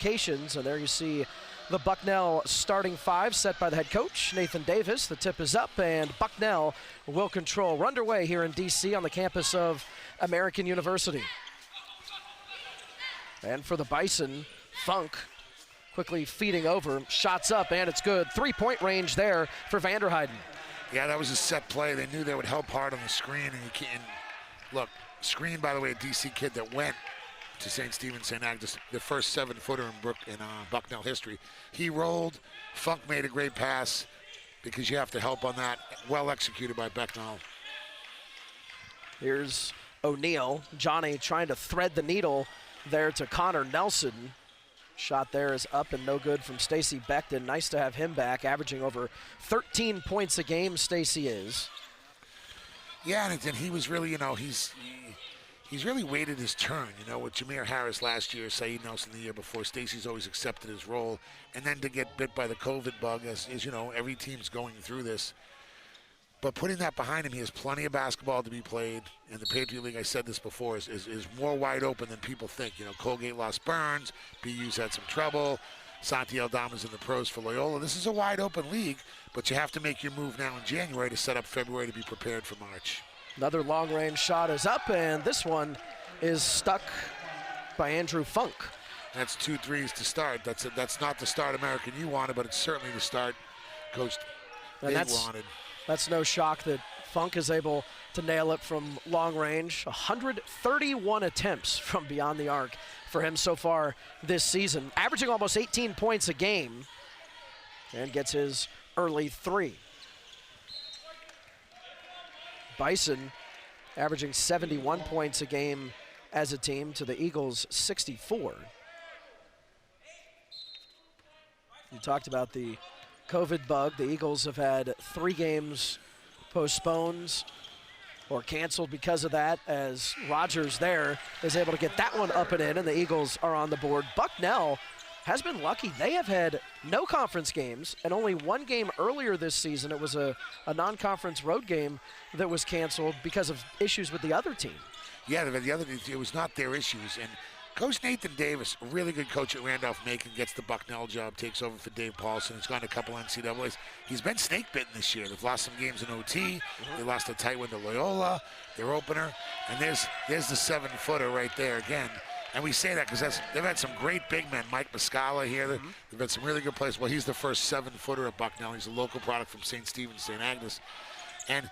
locations. And there you see the Bucknell starting five set by the head coach, Nathan Davis. The tip is up, and Bucknell will control. We're underway here in D.C. on the campus of American University. And for the Bison, Funk quickly feeding over, shots up, and it's good. 3-point range there for Vanderheiden. Yeah, that was a set play. They knew they would help hard on the screen, and you can't look. Screen, by the way, a DC kid that went to St. Stephen's, St. Agnes, the first 7-footer in Bucknell history. He rolled. Funk made a great pass because you have to help on that. Well executed by Bucknell. Here's O'Neal. Johnny trying to thread the needle there to Connor Nelson. Shot there is up and no good from Stacey Becton. Nice to have him back, averaging over 13 points a game, Stacey is. Yeah, and he was really, he's really waited his turn, with Jameer Harris last year, Saeed Nelson the year before. Stacey's always accepted his role. And then to get bit by the COVID bug, as every team's going through this. But putting that behind him, he has plenty of basketball to be played. And the Patriot League, I said this before, is more wide open than people think. Colgate lost Burns, BU's had some trouble. Santi Aldama's in the pros for Loyola. This is a wide open league, but you have to make your move now in January to set up February to be prepared for March. Another long-range shot is up, and this one is stuck by Andrew Funk. That's 2 threes to start. That's not the start American you wanted, but it's certainly the start Coach they wanted. That's no shock that Funk is able to nail it from long range. 131 attempts from beyond the arc for him so far this season, averaging almost 18 points a game, and gets his early 3. Bison averaging 71 points a game as a team to the Eagles' 64. You talked about the COVID bug. The Eagles have had 3 games postponed or canceled because of that, as Rogers there is able to get that one up and in, and the Eagles are on the board. Bucknell has been lucky. They have had no conference games, and only 1 game earlier this season. It was a non-conference road game that was canceled because of issues with the other team. Yeah, it was not their issues. And Coach Nathan Davis, a really good coach at Randolph-Macon, gets the Bucknell job, takes over for Dave Paulson. He's gone to a couple NCAAs. He's been snake-bitten this year. They've lost some games in OT. They lost a tight one to Loyola, their opener. And there's the 7-footer right there again. And we say that because they've had some great big men. Mike Muscala here. They've had some really good players. Well, he's the first 7-footer at Bucknell. He's a local product from St. Stephen's, St. Agnes. And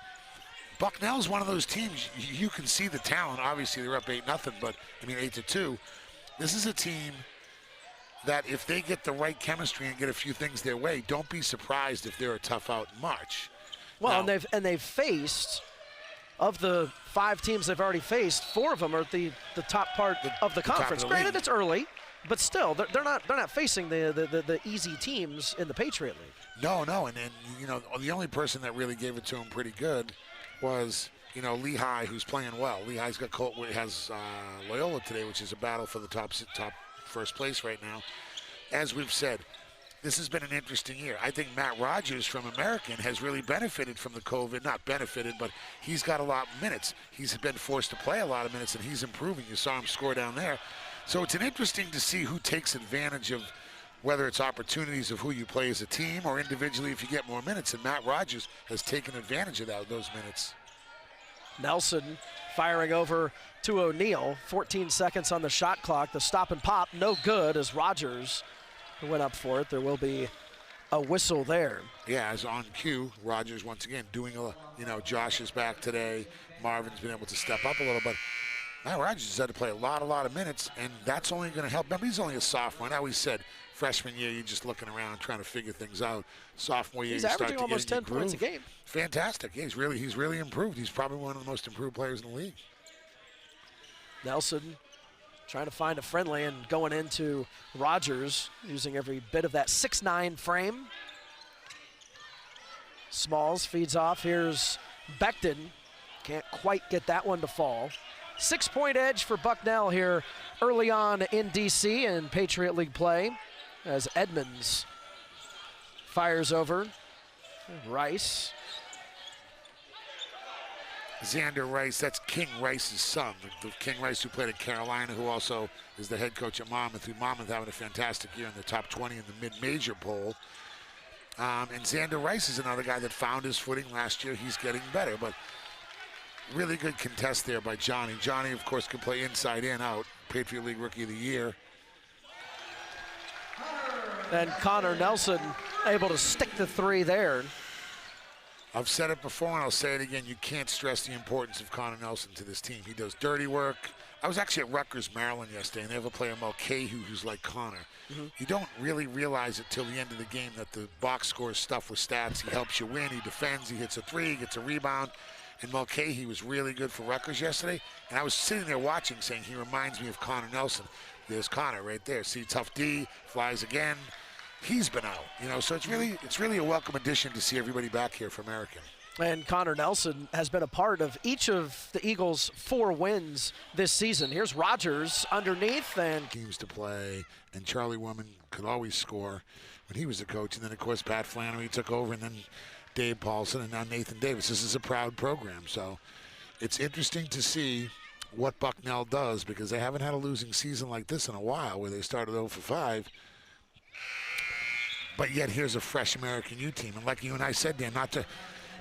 Bucknell's one of those teams, you can see the talent. Obviously, they're up 8-0, but 8-2. This is a team that if they get the right chemistry and get a few things their way, don't be surprised if they're a tough out in March. Well, now, they've faced, of the 5 teams they've already faced, 4 of them are at the top part of the conference. Granted, it's early, but still, they're not facing the easy teams in the Patriot League. No, and the only person that really gave it to them pretty good was Lehigh, who's playing well. Lehigh's has Loyola today, which is a battle for the top first place right now. As we've said, this has been an interesting year. I think Matt Rogers from American has really benefited from the COVID. Not benefited, but he's got a lot of minutes. He's been forced to play a lot of minutes, and he's improving. You saw him score down there. So it's interesting to see who takes advantage of whether it's opportunities of who you play as a team or individually if you get more minutes. And Matt Rogers has taken advantage of those minutes. Nelson firing over to O'Neal. 14 seconds on the shot clock. The stop and pop, no good as Rogers went up for it. There will be a whistle there. Yeah, as on cue, Rogers once again doing Josh is back today. Marvin's been able to step up a little, but Matt Rogers has had to play a lot of minutes, and that's only going to help. Remember, he's only a sophomore. I always said freshman year, you're just looking around trying to figure things out. Sophomore year, he's you start averaging to almost get 10 points a game. Fantastic. Yeah, he's really improved. He's probably one of the most improved players in the league. Nelson trying to find a friendly and going into Rogers, using every bit of that 6'9" frame. Smalls feeds off. Here's Becton. Can't quite get that one to fall. 6-point edge for Bucknell here early on in DC in Patriot League play, as Edmonds fires over. Rice. Xander Rice, that's King Rice's son, the King Rice who played at Carolina, who also is the head coach at Monmouth, who Monmouth having a fantastic year in the top 20 in the mid-major poll. And Xander Rice is another guy that found his footing last year. He's getting better, but really good contest there by Johnny. Johnny, of course, can play inside and out. Patriot League Rookie of the Year. And Connor Nelson able to stick the three there. I've said it before and I'll say it again. You can't stress the importance of Connor Nelson to this team. He does dirty work. I was actually at Rutgers, Maryland yesterday, and they have a player, Mulcahy, who's like Connor. You don't really realize it till the end of the game that the box score is stuffed with stats. He helps you win. He defends. He hits a three. He gets a rebound. And Mulcahy was really good for Rutgers yesterday. And I was sitting there watching, saying he reminds me of Connor Nelson. There's Connor right there. See, tough D, flies again. He's been out, you know, so it's really a welcome addition to see everybody back here for American. And Connor Nelson has been a part of each of the Eagles' 4 wins this season. Here's Rogers underneath and games to play, and Charlie Woman could always score when he was the coach. And then, of course, Pat Flannery took over, and then Dave Paulson, and now Nathan Davis. This is a proud program, so it's interesting to see what Bucknell does because they haven't had a losing season like this in a while where they started 0 for 5. But yet here's a fresh American U team. And like you and I said, Dan, not to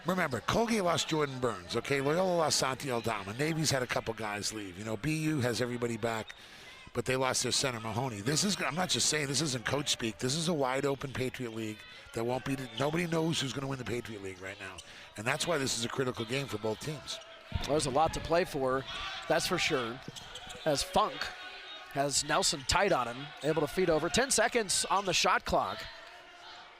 remember, Colgate lost Jordan Burns, okay? Loyola lost Santi Aldama. Navy's had a couple guys leave. You know, BU has everybody back, but they lost their center, Mahoney. I'm not just saying this isn't coach speak. This is a wide open Patriot League that won't be, nobody knows who's going to win the Patriot League right now. And that's why this is a critical game for both teams. There's a lot to play for, that's for sure. As Funk has Nelson tight on him, able to feed over. 10 seconds on the shot clock.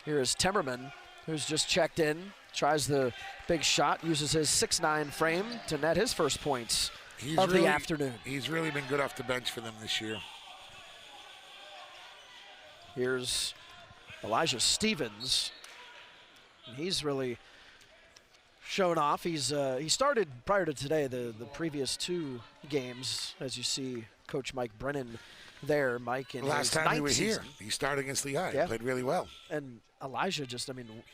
Here is Timmerman, who's just checked in, tries the big shot, uses his 6'9" frame to net his first points of the afternoon. He's really been good off the bench for them this year. Here's Elijah Stevens. He's really shown off. He started prior to today, the previous 2 games, as you see Coach Mike Brennan there. Mike in last his time he was season. here, he started against Lehigh. Yeah. He played really well. And Elijah just,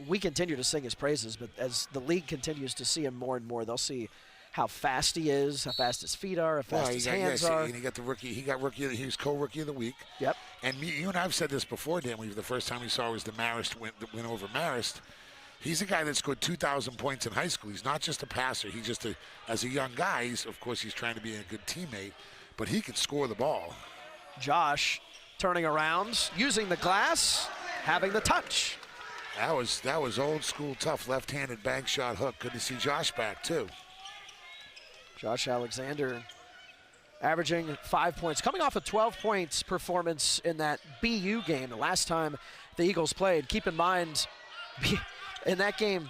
we continue to sing his praises, but as the league continues to see him more and more, they'll see how fast he is, how fast his feet are, how fast his hands are. And he got the rookie. He was co-rookie of the week. Yep. And you and I've said this before, Dan. The first time we saw was the Marist win over Marist. He's a guy that scored 2,000 points in high school. He's not just a passer. He's just as a young guy. Of course, he's trying to be a good teammate, but he can score the ball. Josh turning around, using the glass, having the touch. That was old school tough left-handed bank shot hook. Good to see Josh back too. Josh Alexander averaging 5 points, coming off a 12 points performance in that BU game the last time the Eagles played. Keep in mind, in that game,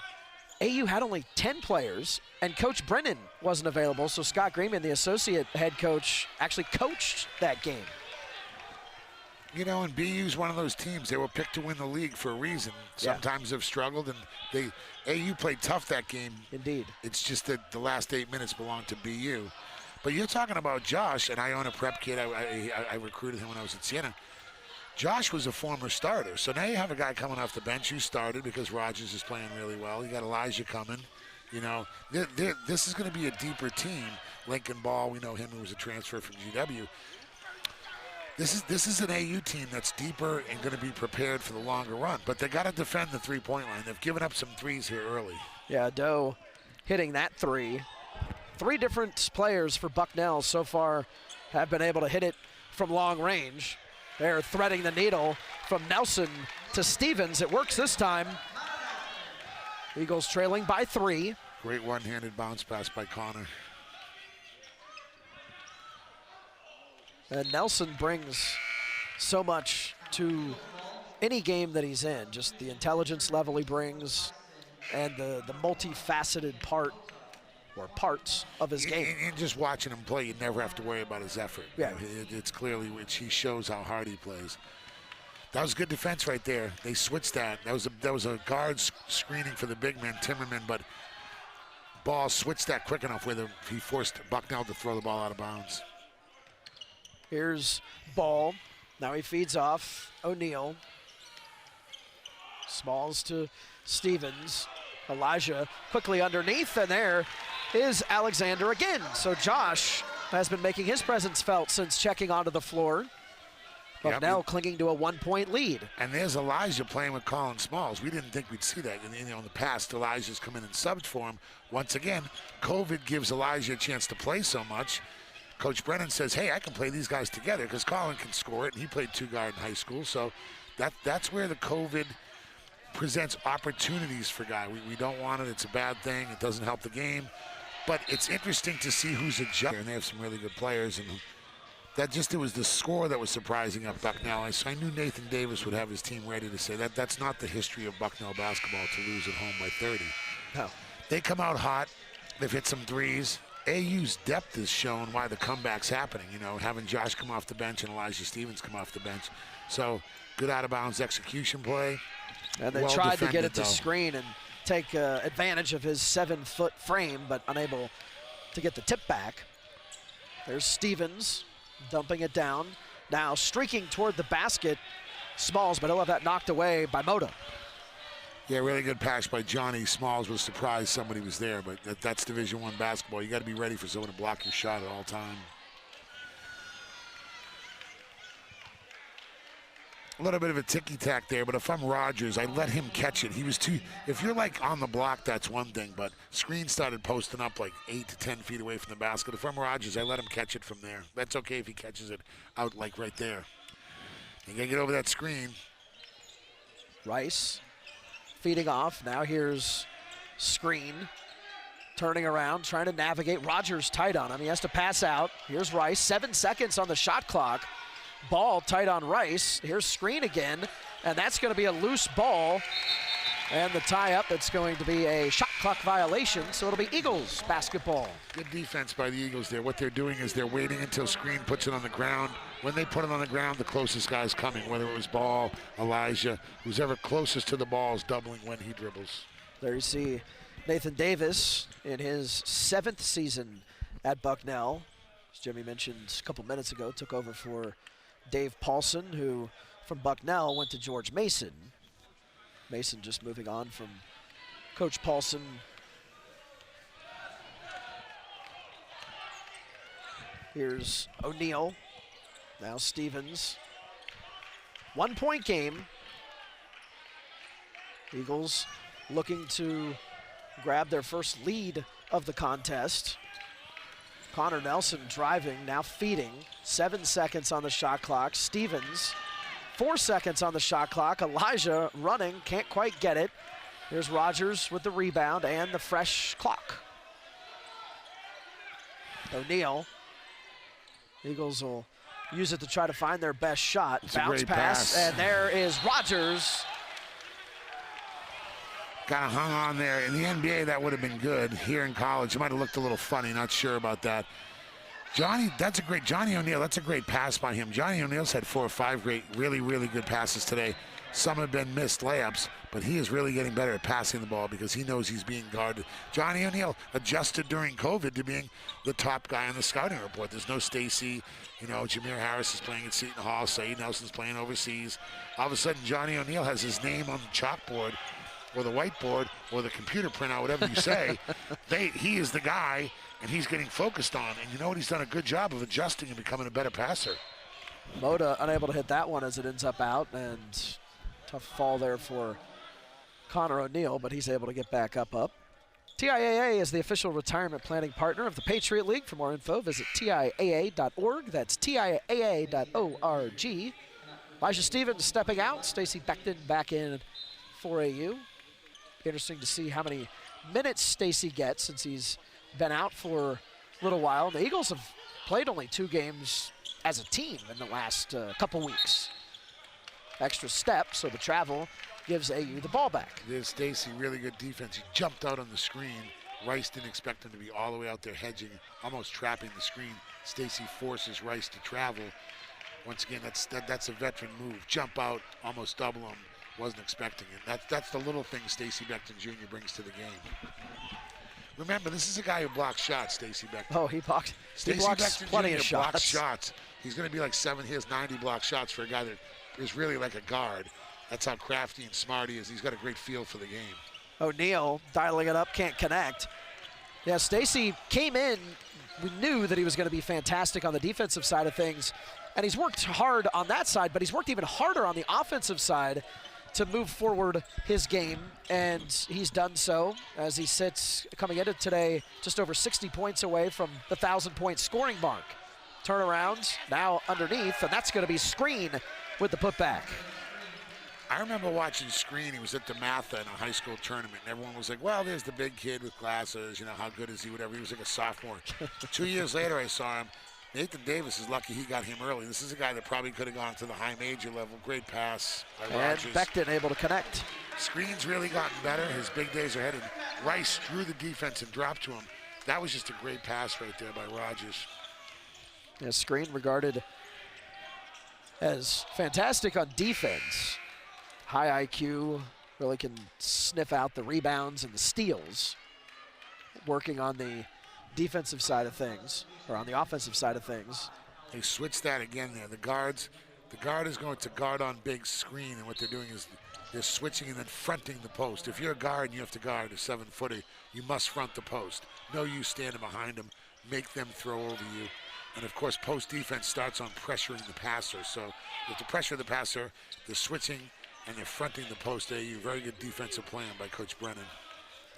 AU had only 10 players, and Coach Brennan wasn't available, so Scott Greenman, the associate head coach, actually coached that game. You know, and BU's one of those teams. They were picked to win the league for a reason. Sometimes they've struggled, and AU played tough that game. Indeed. It's just that the last 8 minutes belonged to BU. But you're talking about Josh, and I own a prep kid. I recruited him when I was at Siena. Josh was a former starter. So now you have a guy coming off the bench who started because Rogers is playing really well. You got Elijah coming. You know, this is going to be a deeper team. Lincoln Ball, we know him, who was a transfer from GW. This is an AU team that's deeper and going to be prepared for the longer run. But they got to defend the three-point line. They've given up some threes here early. Yeah, Doe hitting that three. 3 different players for Bucknell so far have been able to hit it from long range. They're threading the needle from Nelson to Stevens. It works this time. Eagles trailing by 3. Great one-handed bounce pass by Connor. And Nelson brings so much to any game that he's in. Just the intelligence level he brings and the multifaceted parts of his game. And just watching him play, you never have to worry about his effort. Yeah. It's clearly which he shows how hard he plays. That was good defense right there. They switched that. That was a guard screening for the big man, Timmerman, but Ball switched that quick enough where he forced Bucknell to throw the ball out of bounds. Here's Ball. Now he feeds off O'Neal. Smalls to Stevens. Elijah quickly underneath, and there is Alexander again. So Josh has been making his presence felt since checking onto the floor. Bucknell clinging to a 1-point lead. And there's Elijah playing with Colin Smalls. We didn't think we'd see that. In the past, Elijah's come in and subbed for him. Once again, COVID gives Elijah a chance to play so much. Coach Brennan says, hey, I can play these guys together because Colin can score it, and he played two-guard in high school. So that's where the COVID presents opportunities for Guy. We don't want it. It's a bad thing. It doesn't help the game. But it's interesting to see who's adjusted. And they have some really good players. And it was the score that was surprising at Bucknell. So I knew Nathan Davis would have his team ready to say that's not the history of Bucknell basketball to lose at home by 30. No. They come out hot. They've hit some threes. AU's depth has shown why the comeback's happening, having Josh come off the bench and Elijah Stevens come off the bench. So good out-of-bounds execution play. And they tried to get it to screen and take advantage of his 7-foot frame, but unable to get the tip back. There's Stevens dumping it down. Now streaking toward the basket, Smalls, but he'll have that knocked away by Moda. Yeah, really good pass by Johnny. Smalls was surprised somebody was there, but that's Division I basketball. You got to be ready for someone to block your shot at all time. A little bit of a ticky-tack there, but if I'm Rogers, I let him catch it. He was too, if you're like on the block, that's one thing, but Screen started posting up like 8 to 10 feet away from the basket. If I'm Rogers, I let him catch it from there. That's okay if he catches it out like right there. You gotta get over that screen. Rice feeding off. Now here's Screen turning around, trying to navigate. Rogers tight on him. He has to pass out. Here's Rice. 7 seconds on the shot clock. Ball tight on Rice. Here's Screen again, and that's going to be a loose ball. And the tie-up, it's going to be a shot clock violation, so it'll be Eagles basketball. Good defense by the Eagles there. What they're doing is they're waiting until Screen puts it on the ground. When they put it on the ground, the closest guy's coming, whether it was Ball, Elijah, who's ever closest to the ball is doubling when he dribbles. There you see Nathan Davis in his 7th season at Bucknell. As Jimmy mentioned a couple minutes ago, took over for Dave Paulson, who from Bucknell went to George Mason. Mason just moving on from Coach Paulson. Here's O'Neal. Now Stevens. 1-point game. Eagles looking to grab their first lead of the contest. Connor Nelson driving, now feeding. 7 seconds on the shot clock. Stevens, 4 seconds on the shot clock. Elijah running, can't quite get it. Here's Rogers with the rebound and the fresh clock. O'Neal. Eagles will use it to try to find their best shot. Bounce pass, and there is Rogers. Kind of hung on there. In the NBA, that would have been good. Here in college, it might have looked a little funny. Not sure about that. Johnny O'Neal, that's a great pass by him. Johnny O'Neal's had 4 or 5 great, really, really good passes today. Some have been missed layups, but he is really getting better at passing the ball because he knows he's being guarded. Johnny O'Neal adjusted during COVID to being the top guy on the scouting report. There's no Stacy. Jameer Harris is playing at Seton Hall. Saeed Nelson's playing overseas. All of a sudden, Johnny O'Neal has his name on the chalkboard or the whiteboard or the computer printout, whatever you say. He is the guy, and he's getting focused on. And you know what? He's done a good job of adjusting and becoming a better passer. Moda unable to hit that one as it ends up out, and tough fall there for Connor O'Neal, but he's able to get back up. TIAA is the official retirement planning partner of the Patriot League. For more info, visit TIAA.org. That's TIAA.org. Elijah Stevens stepping out. Stacey Beckton back in for AU. Interesting to see how many minutes Stacey gets since he's been out for a little while. The Eagles have played only 2 games as a team in the last couple weeks. Extra step, so the travel gives AU the ball back. There's Stacey, really good defense. He jumped out on the screen. Rice didn't expect him to be all the way out there hedging, almost trapping the screen. Stacey forces Rice to travel. Once again, that's a veteran move. Jump out, almost double him. Wasn't expecting it. That's the little thing Stacey Beckton Jr. brings to the game. Remember, this is a guy who blocks shots, Stacey Beckton. Oh, he blocks plenty of shots. Blocks shots. He's going to be like 7. He has 90 block shots for a guy that is really like a guard. That's how crafty and smart he is. He's got a great feel for the game. O'Neal dialing it up, can't connect. Yeah, Stacy came in. We knew that he was going to be fantastic on the defensive side of things, and he's worked hard on that side, but he's worked even harder on the offensive side to move forward his game, and he's done so as he sits coming into today just over 60 points away from the 1,000-point scoring mark. Turnaround now underneath, and that's going to be Screen with the putback. I remember watching Screen. He was at DeMatha in a high school tournament, and everyone was like, well, there's the big kid with glasses, you know, how good is he, whatever. He was like a sophomore. 2 years later, I saw him. Nathan Davis is lucky he got him early. This is a guy that probably could have gone to the high major level. Great pass by Rogers. And Beckton able to connect. Screen's really gotten better. His big days are ahead. And Rice drew the defense and dropped to him. That was just a great pass right there by Rogers. Yeah, Screen regarded as fantastic on defense. High IQ, really can sniff out the rebounds and the steals. Working on the defensive side of things, or on the offensive side of things. They switched that again there. The guard is going to guard on big Screen, and what they're doing is they're switching and then fronting the post. If you're a guard and you have to guard a 7-footer, you must front the post. No use standing behind them, make them throw over you. And of course, post defense starts on pressuring the passer. So with the pressure of the passer, they're switching and they're fronting the post. AU, very good defensive plan by Coach Brennan.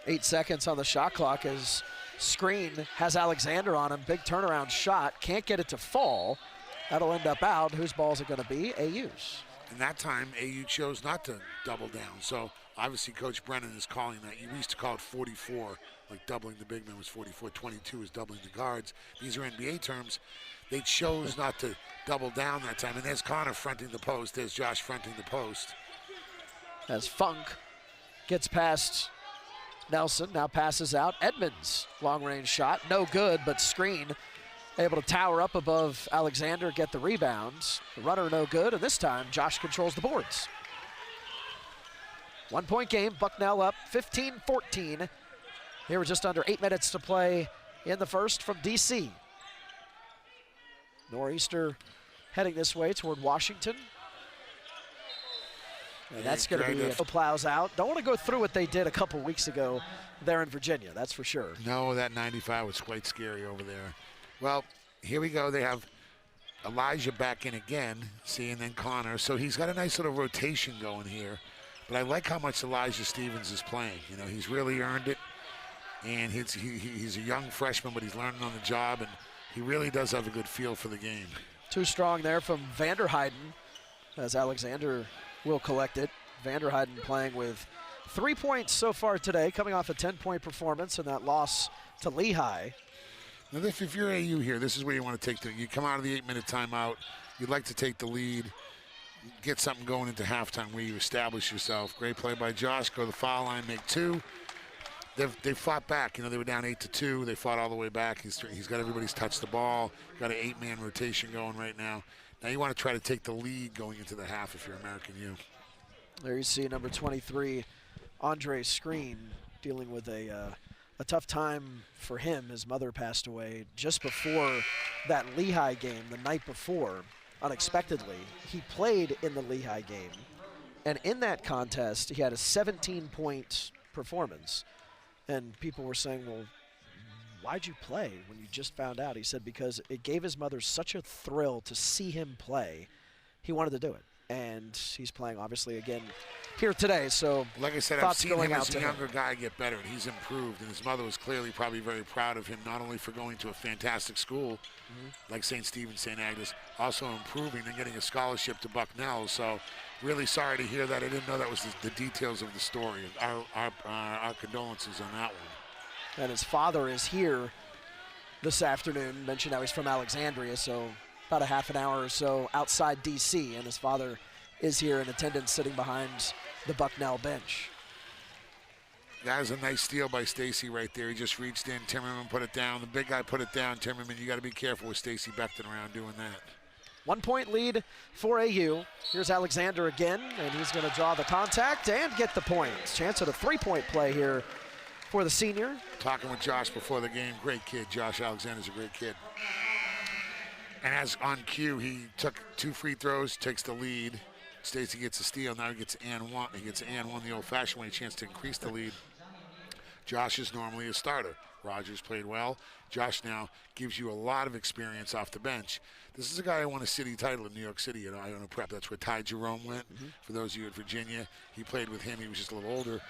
8 seconds on the shot clock as Screen has Alexander on him. Big turnaround shot. Can't get it to fall. That'll end up out. Whose ball is it going to be? AU's. And that time, AU chose not to double down. So obviously Coach Brennan is calling that. We used to call it 44, like doubling the big man was 44. 22 is doubling the guards. These are NBA terms. They chose not to double down that time. And there's Connor fronting the post. There's Josh fronting the post. As Funk gets past Nelson, now passes out. Edmonds, long-range shot, no good, but Screen able to tower up above Alexander, get the rebounds. The runner no good, and this time Josh controls the boards. 1 point game, Bucknell up 15-14. Here we're just under 8 minutes to play in the first from DC. Nor'easter heading this way toward Washington. And that's going to be plows out. Don't want to go through what they did a couple weeks ago there in Virginia, that's for sure. No, that 95 was quite scary over there. Well, here we go. They have Elijah back in again, see, and then Connor. So he's got a nice little rotation going here. But I like how much Elijah Stevens is playing. You know, he's really earned it. And he's a young freshman, but he's learning on the job, and he really does have a good feel for the game. Too strong there from Vanderheiden as Alexander will collect it. Vanderheiden playing with 3 points so far today, coming off a 10-point performance in that loss to Lehigh. Now, if you're AU here, this is where you want to take you come out of the 8-minute timeout. You'd like to take the lead, get something going into halftime where you establish yourself. Great play by Josh. Go to the foul line, make two. They fought back. You know, they were down 8-2. They fought all the way back. He's got everybody's touched the ball. Got an 8-man rotation going right now. Now you want to try to take the lead going into the half if you're American U. There you see number 23, Andre Screen, dealing with a tough time for him. His mother passed away just before that Lehigh game, the night before, unexpectedly. He played in the Lehigh game, and in that contest, he had a 17-point performance. And people were saying, well, why'd you play when you just found out? He said because it gave his mother such a thrill to see him play. He wanted to do it. And he's playing, obviously, again here today. So, like I said, I've seen him as a younger guy get better, and he's improved. And his mother was clearly probably very proud of him, not only for going to a fantastic school like St. Stephen, St. Agnes, also improving and getting a scholarship to Bucknell. So, really sorry to hear that. I didn't know that was the details of the story. Our condolences on that one. And his father is here this afternoon. Mentioned how he's from Alexandria, so about a half an hour or so outside D.C., and his father is here in attendance sitting behind the Bucknell bench. That was a nice steal by Stacy right there. He just reached in. Timmerman put it down. The big guy put it down. Timmerman, you got to be careful with Stacy Beckton around doing that. 1 point lead for AU. Here's Alexander again, and he's going to draw the contact and get the points. Chance at a 3-point play here for the senior. Talking with Josh before the game. Great kid. Josh Alexander's a great kid. And as on cue, he took 2 free throws, takes the lead. Stacy gets a steal. Now he gets and one the old-fashioned way, chance to increase the lead. Josh is normally a starter. Rogers played well. Josh now gives you a lot of experience off the bench. This is a guy who won a city title in New York City at Iona Prep. That's where Ty Jerome went. For those of you at Virginia, he played with him. He was just a little older.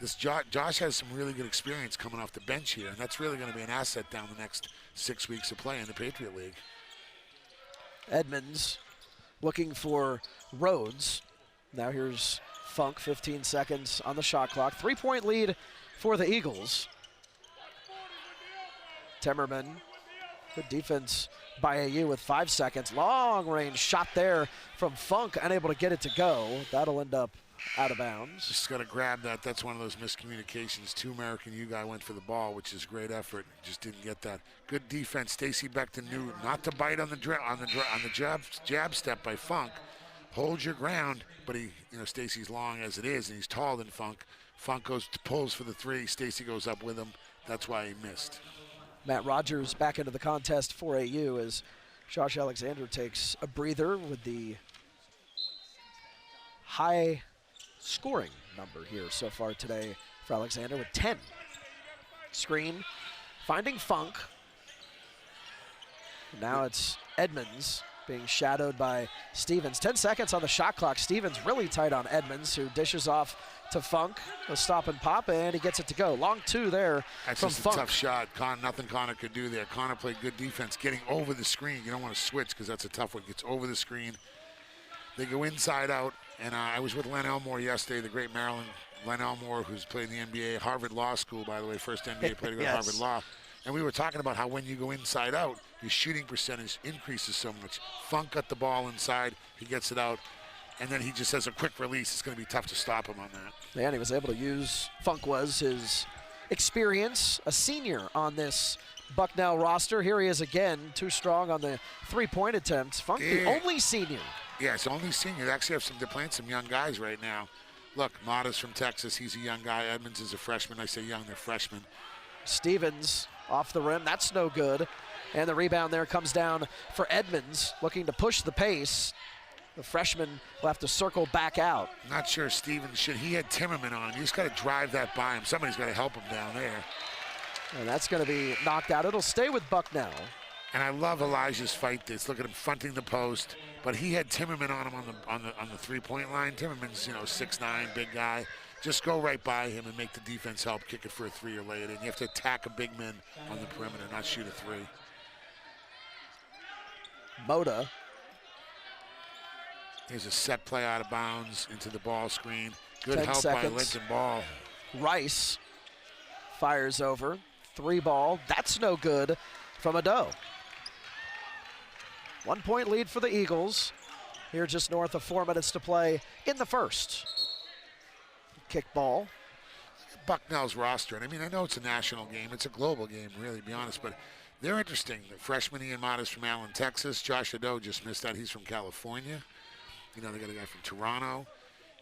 This Josh has some really good experience coming off the bench here, and that's really going to be an asset down the next 6 weeks of play in the Patriot League. Edmonds looking for Rhodes. Now here's Funk, 15 seconds on the shot clock. 3-point lead for the Eagles. Timmerman, good defense by AU with 5 seconds. Long range shot there from Funk, unable to get it to go. That'll end up out of bounds. Just got to grab that. That's one of those miscommunications. 2 American U guy went for the ball, which is great effort. Just didn't get that. Good defense. Stacy Beckton knew not to bite on the jab step by Funk. Hold your ground, but Stacy's long as it is, and he's taller than Funk. Funk pulls for the 3. Stacy goes up with him. That's why he missed. Matt Rogers back into the contest for AU as Josh Alexander takes a breather with the high scoring number here so far today for Alexander with 10. Screen, finding Funk. Now it's Edmonds being shadowed by Stevens. 10 seconds on the shot clock. Stevens really tight on Edmonds, who dishes off to Funk. A stop and pop, and he gets it to go. Long 2 there That's from just Funk. A tough shot. Nothing Connor could do there. Connor played good defense, getting over the screen. You don't want to switch because that's a tough one. Gets over the screen. They go inside out, and I was with Len Elmore yesterday, the great Maryland Len Elmore, who's played in the NBA, Harvard Law School, by the way, first NBA player to go to Harvard Law. And we were talking about how when you go inside out, your shooting percentage increases so much. Funk got the ball inside, he gets it out, and then he just has a quick release. It's going to be tough to stop him on that. Yeah, and he was able to use, Funk was his experience, a senior on this Bucknell roster. Here he is again, too strong on the 3-point attempts. Funk, the only senior. Yeah, it's only senior. They actually they're playing some young guys right now. Look, Mata's from Texas. He's a young guy. Edmonds is a freshman. I say young, they're freshmen. Stevens off the rim. That's no good. And the rebound there comes down for Edmonds, looking to push the pace. The freshman will have to circle back out. Not sure Stevens should. He had Timmerman on him. You just got to drive that by him. Somebody's got to help him down there. And that's going to be knocked out. It'll stay with Bucknell. And I love Elijah's fight. This look at him fronting the post, but he had Timmerman on him on the 3-point line. Timmerman's 6'9", big guy. Just go right by him and make the defense help kick it for a 3 or lay it in. You have to attack a big man on the perimeter, not shoot a 3. Moda. Here's a set play out of bounds into the ball screen. Good 10 help seconds. by Linton Ball. Rice fires over. 3 ball. That's no good from Ado. 1-point lead for the Eagles. Here just north of 4 minutes to play in the first. Kick ball. Bucknell's roster, and I mean, I know it's a national game. It's a global game, really, to be honest, but they're interesting. The freshman Ian Mata's from Allen, Texas. Josh Ado just missed that. He's from California. They got a guy from Toronto.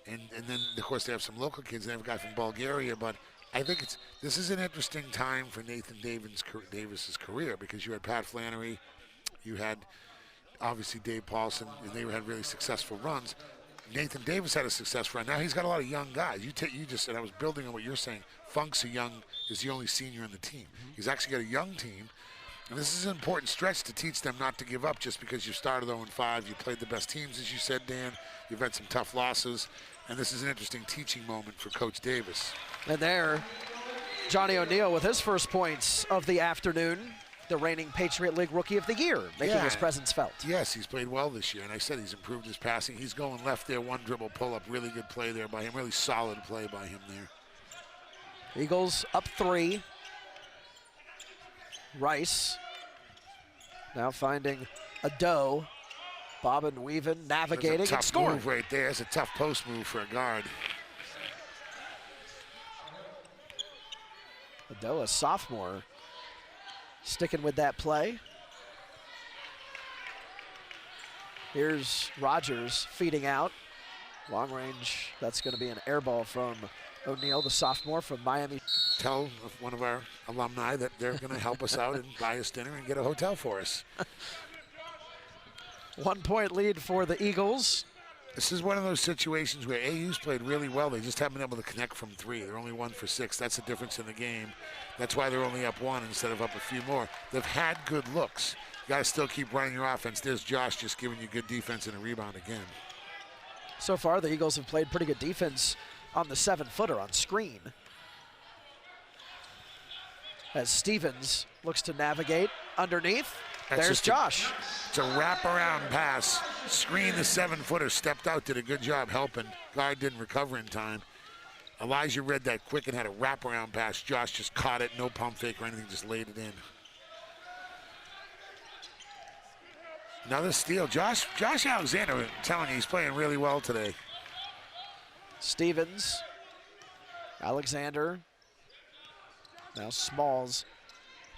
And then, of course, they have some local kids. They have a guy from Bulgaria, but I think this is an interesting time for Nathan Davis's career, because you had Pat Flannery, you had obviously Dave Paulson, and they had really successful runs. Nathan Davis had a success run. Now he's got a lot of young guys. You just said, I was building on what you're saying. Funk's is the only senior in the team. He's actually got a young team, and this is an important stretch to teach them not to give up just because you started 0-5. You played the best teams, as you said, Dan. You've had some tough losses, and this is an interesting teaching moment for Coach Davis. And there, Johnny O'Neal with his first points of the afternoon. The reigning Patriot League Rookie of the Year, making his presence felt. Yes, he's played well this year, and I said he's improved his passing. He's going left there, 1 dribble pull-up. Really good play there by him, really solid play by him there. Eagles up 3. Rice now finding Ado. Bobbin, weaving, navigating, and scoring. Move right there. It's a tough post move for a guard. Ado, a sophomore, sticking with that play. Here's Rogers feeding out. Long range, that's going to be an air ball from O'Neal, the sophomore from Miami. Tell one of our alumni that they're going to help us out and buy us dinner and get a hotel for us. 1-point lead for the Eagles. This is one of those situations where AU's played really well. They just haven't been able to connect from three. They're only 1 for 6. That's the difference in the game. That's why they're only up 1 instead of up a few more. They've had good looks. You got to still keep running your offense. There's Josh just giving you good defense and a rebound again. So far, the Eagles have played pretty good defense on the 7-footer on screen. As Stevens looks to navigate underneath. There's Josh. It's a wraparound pass. Screen, the 7-footer stepped out, did a good job helping. Guard didn't recover in time. Elijah read that quick and had a wraparound pass. Josh just caught it, no pump fake or anything, just laid it in. Another steal. Josh Alexander, I'm telling you, he's playing really well today. Stevens, Alexander, now Smalls.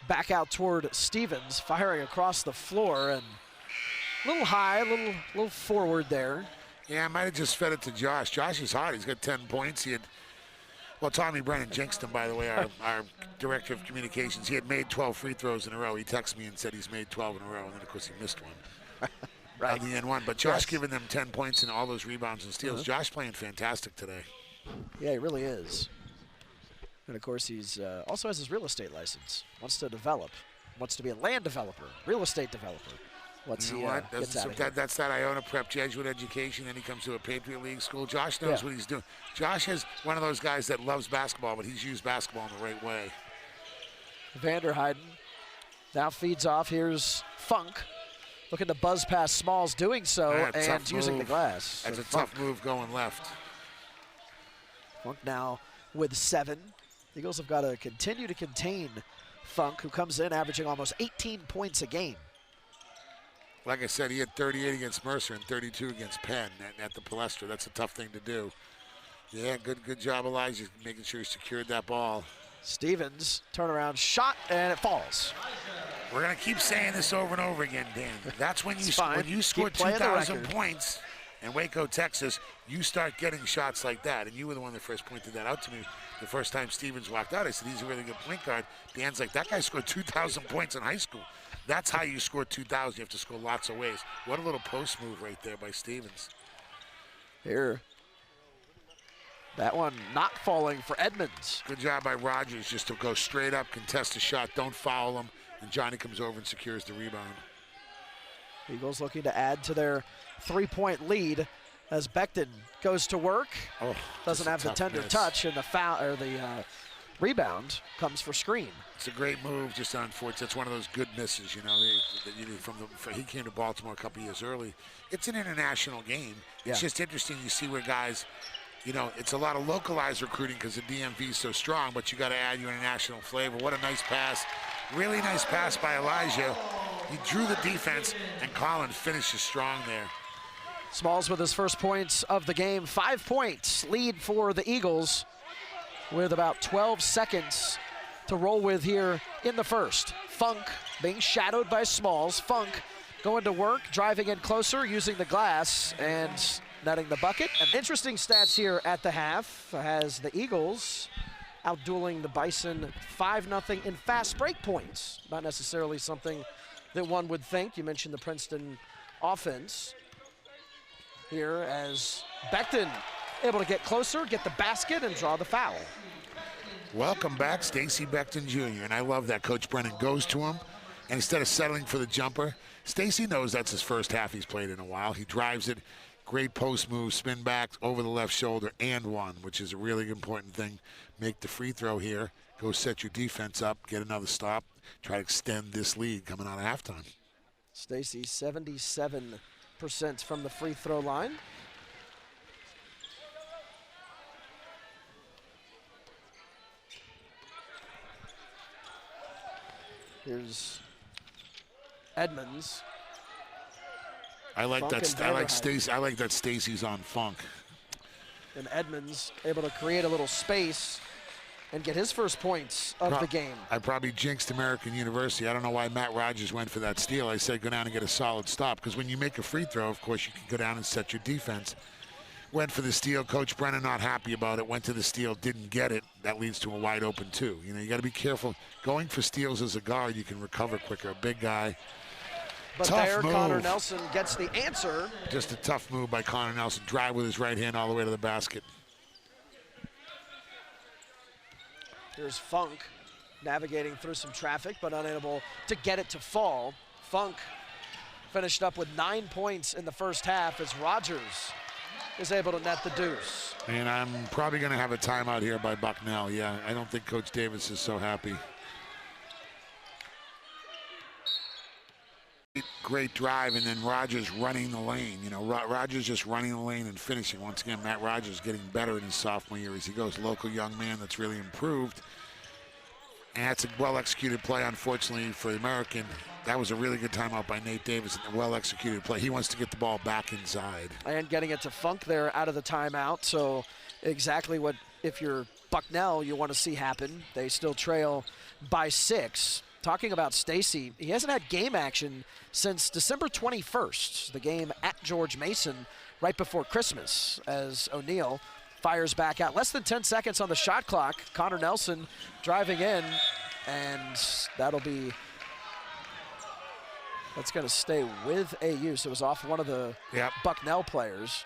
Back out toward Stevens, firing across the floor, and a little high, a little forward there. Yeah, I might have just fed it to Josh. Josh is hot. He's got 10 points. Tommy Brennan jinxed him, by the way, our director of communications. He had made 12 free throws in a row. He texted me and said he's made 12 in a row, and then, of course, he missed one. Right. On the N1. But Josh giving them 10 points and all those rebounds and steals. Josh playing fantastic today. Yeah, he really is. And, of course, he's also has his real estate license. Wants to develop. Wants to be a land developer, real estate developer. Gets out of here. That's that Iona Prep Jesuit education. Then he comes to a Patriot League school. Josh knows what he's doing. Josh is one of those guys that loves basketball, but he's used basketball in the right way. Vanderheiden now feeds off. Here's Funk looking to buzz past Smalls, doing so, and using the glass. That's a tough move going left. Funk now with 7. The Eagles have got to continue to contain Funk, who comes in averaging almost 18 points a game. Like I said, he had 38 against Mercer and 32 against Penn at the Palestra. That's a tough thing to do. Yeah, good job, Elijah, making sure he secured that ball. Stevens, turnaround shot, and it falls. We're going to keep saying this over and over again, Dan. That's when you score 2,000 points in Waco, Texas, you start getting shots like that. And you were the one that first pointed that out to me the first time Stevens walked out. I said, he's a really good point guard. Dan's like, that guy scored 2,000 points in high school. That's how you score 2,000. You have to score lots of ways. What a little post move right there by Stevens. Here. That one not falling for Edmonds. Good job by Rogers just to go straight up, contest a shot, don't foul him, and Johnny comes over and secures the rebound. Eagles looking to add to their 3-point lead as Becton goes to work. Doesn't have the tender touch, and the foul or the rebound comes for screen. It's a great move, just unfortunate. That's one of those good misses, you know. He came to Baltimore a couple years early. It's an international game. It's just interesting. You see where guys, you know, it's a lot of localized recruiting because the DMV is so strong, but you got to add your international flavor. What a nice pass. Really nice pass by Elijah. He drew the defense, and Collin finishes strong there. Smalls with his first points of the game. 5 points lead for the Eagles with about 12 seconds to roll with here in the first. Funk being shadowed by Smalls. Funk going to work, driving in closer, using the glass, and netting the bucket. And interesting stats here at the half has the Eagles outdueling the Bison 5-0 in fast break points. Not necessarily something that one would think. You mentioned the Princeton offense here as Becton able to get closer, get the basket, and draw the foul. Welcome back, Stacey Becton Jr., and I love that. Coach Brennan goes to him, and instead of settling for the jumper, Stacey knows that's his first half he's played in a while. He drives it, great post move, spin back over the left shoulder, and one, which is a really important thing. Make the free throw here, go set your defense up, get another stop, try to extend this lead coming out of halftime. Stacey 77% from the free throw line. Here's Edmonds. I like that Stacey's on Funk. And Edmonds able to create a little space and get his first points of the game. I probably jinxed American University. I don't know why Matt Rogers went for that steal. I said go down and get a solid stop, because when you make a free throw, of course, you can go down and set your defense. Went for the steal. Coach Brennan not happy about it. Went to the steal, didn't get it. That leads to a wide open two. You know, you got to be careful. Going for steals as a guard, you can recover quicker. A big guy. But Tough there, move. Connor Nelson gets the answer. Just a tough move by Connor Nelson. Drive with his right hand all the way to the basket. Here's Funk navigating through some traffic, but unable to get it to fall. Funk finished up with 9 points in the first half as Rogers is able to net the deuce. And I'm probably going to have a timeout here by Bucknell. Yeah, I don't think Coach Davis is so happy. Great drive, and then Rogers running the lane. You know, Rogers just running the lane and finishing. Once again, Matt Rogers getting better in his sophomore year as he goes. Local young man that's really improved. And that's a well-executed play, unfortunately, for the American. That was a really good timeout by Nate Davis and a well-executed play. He wants to get the ball back inside. And getting it to Funk there out of the timeout. So exactly what, if you're Bucknell, you want to see happen. They still trail by 6. Talking about Stacy, he hasn't had game action since December 21st, the game at George Mason right before Christmas, as O'Neal fires back out. Less than 10 seconds on the shot clock. Connor Nelson driving in, and that's going to stay with AU. So it was off one of the Bucknell players.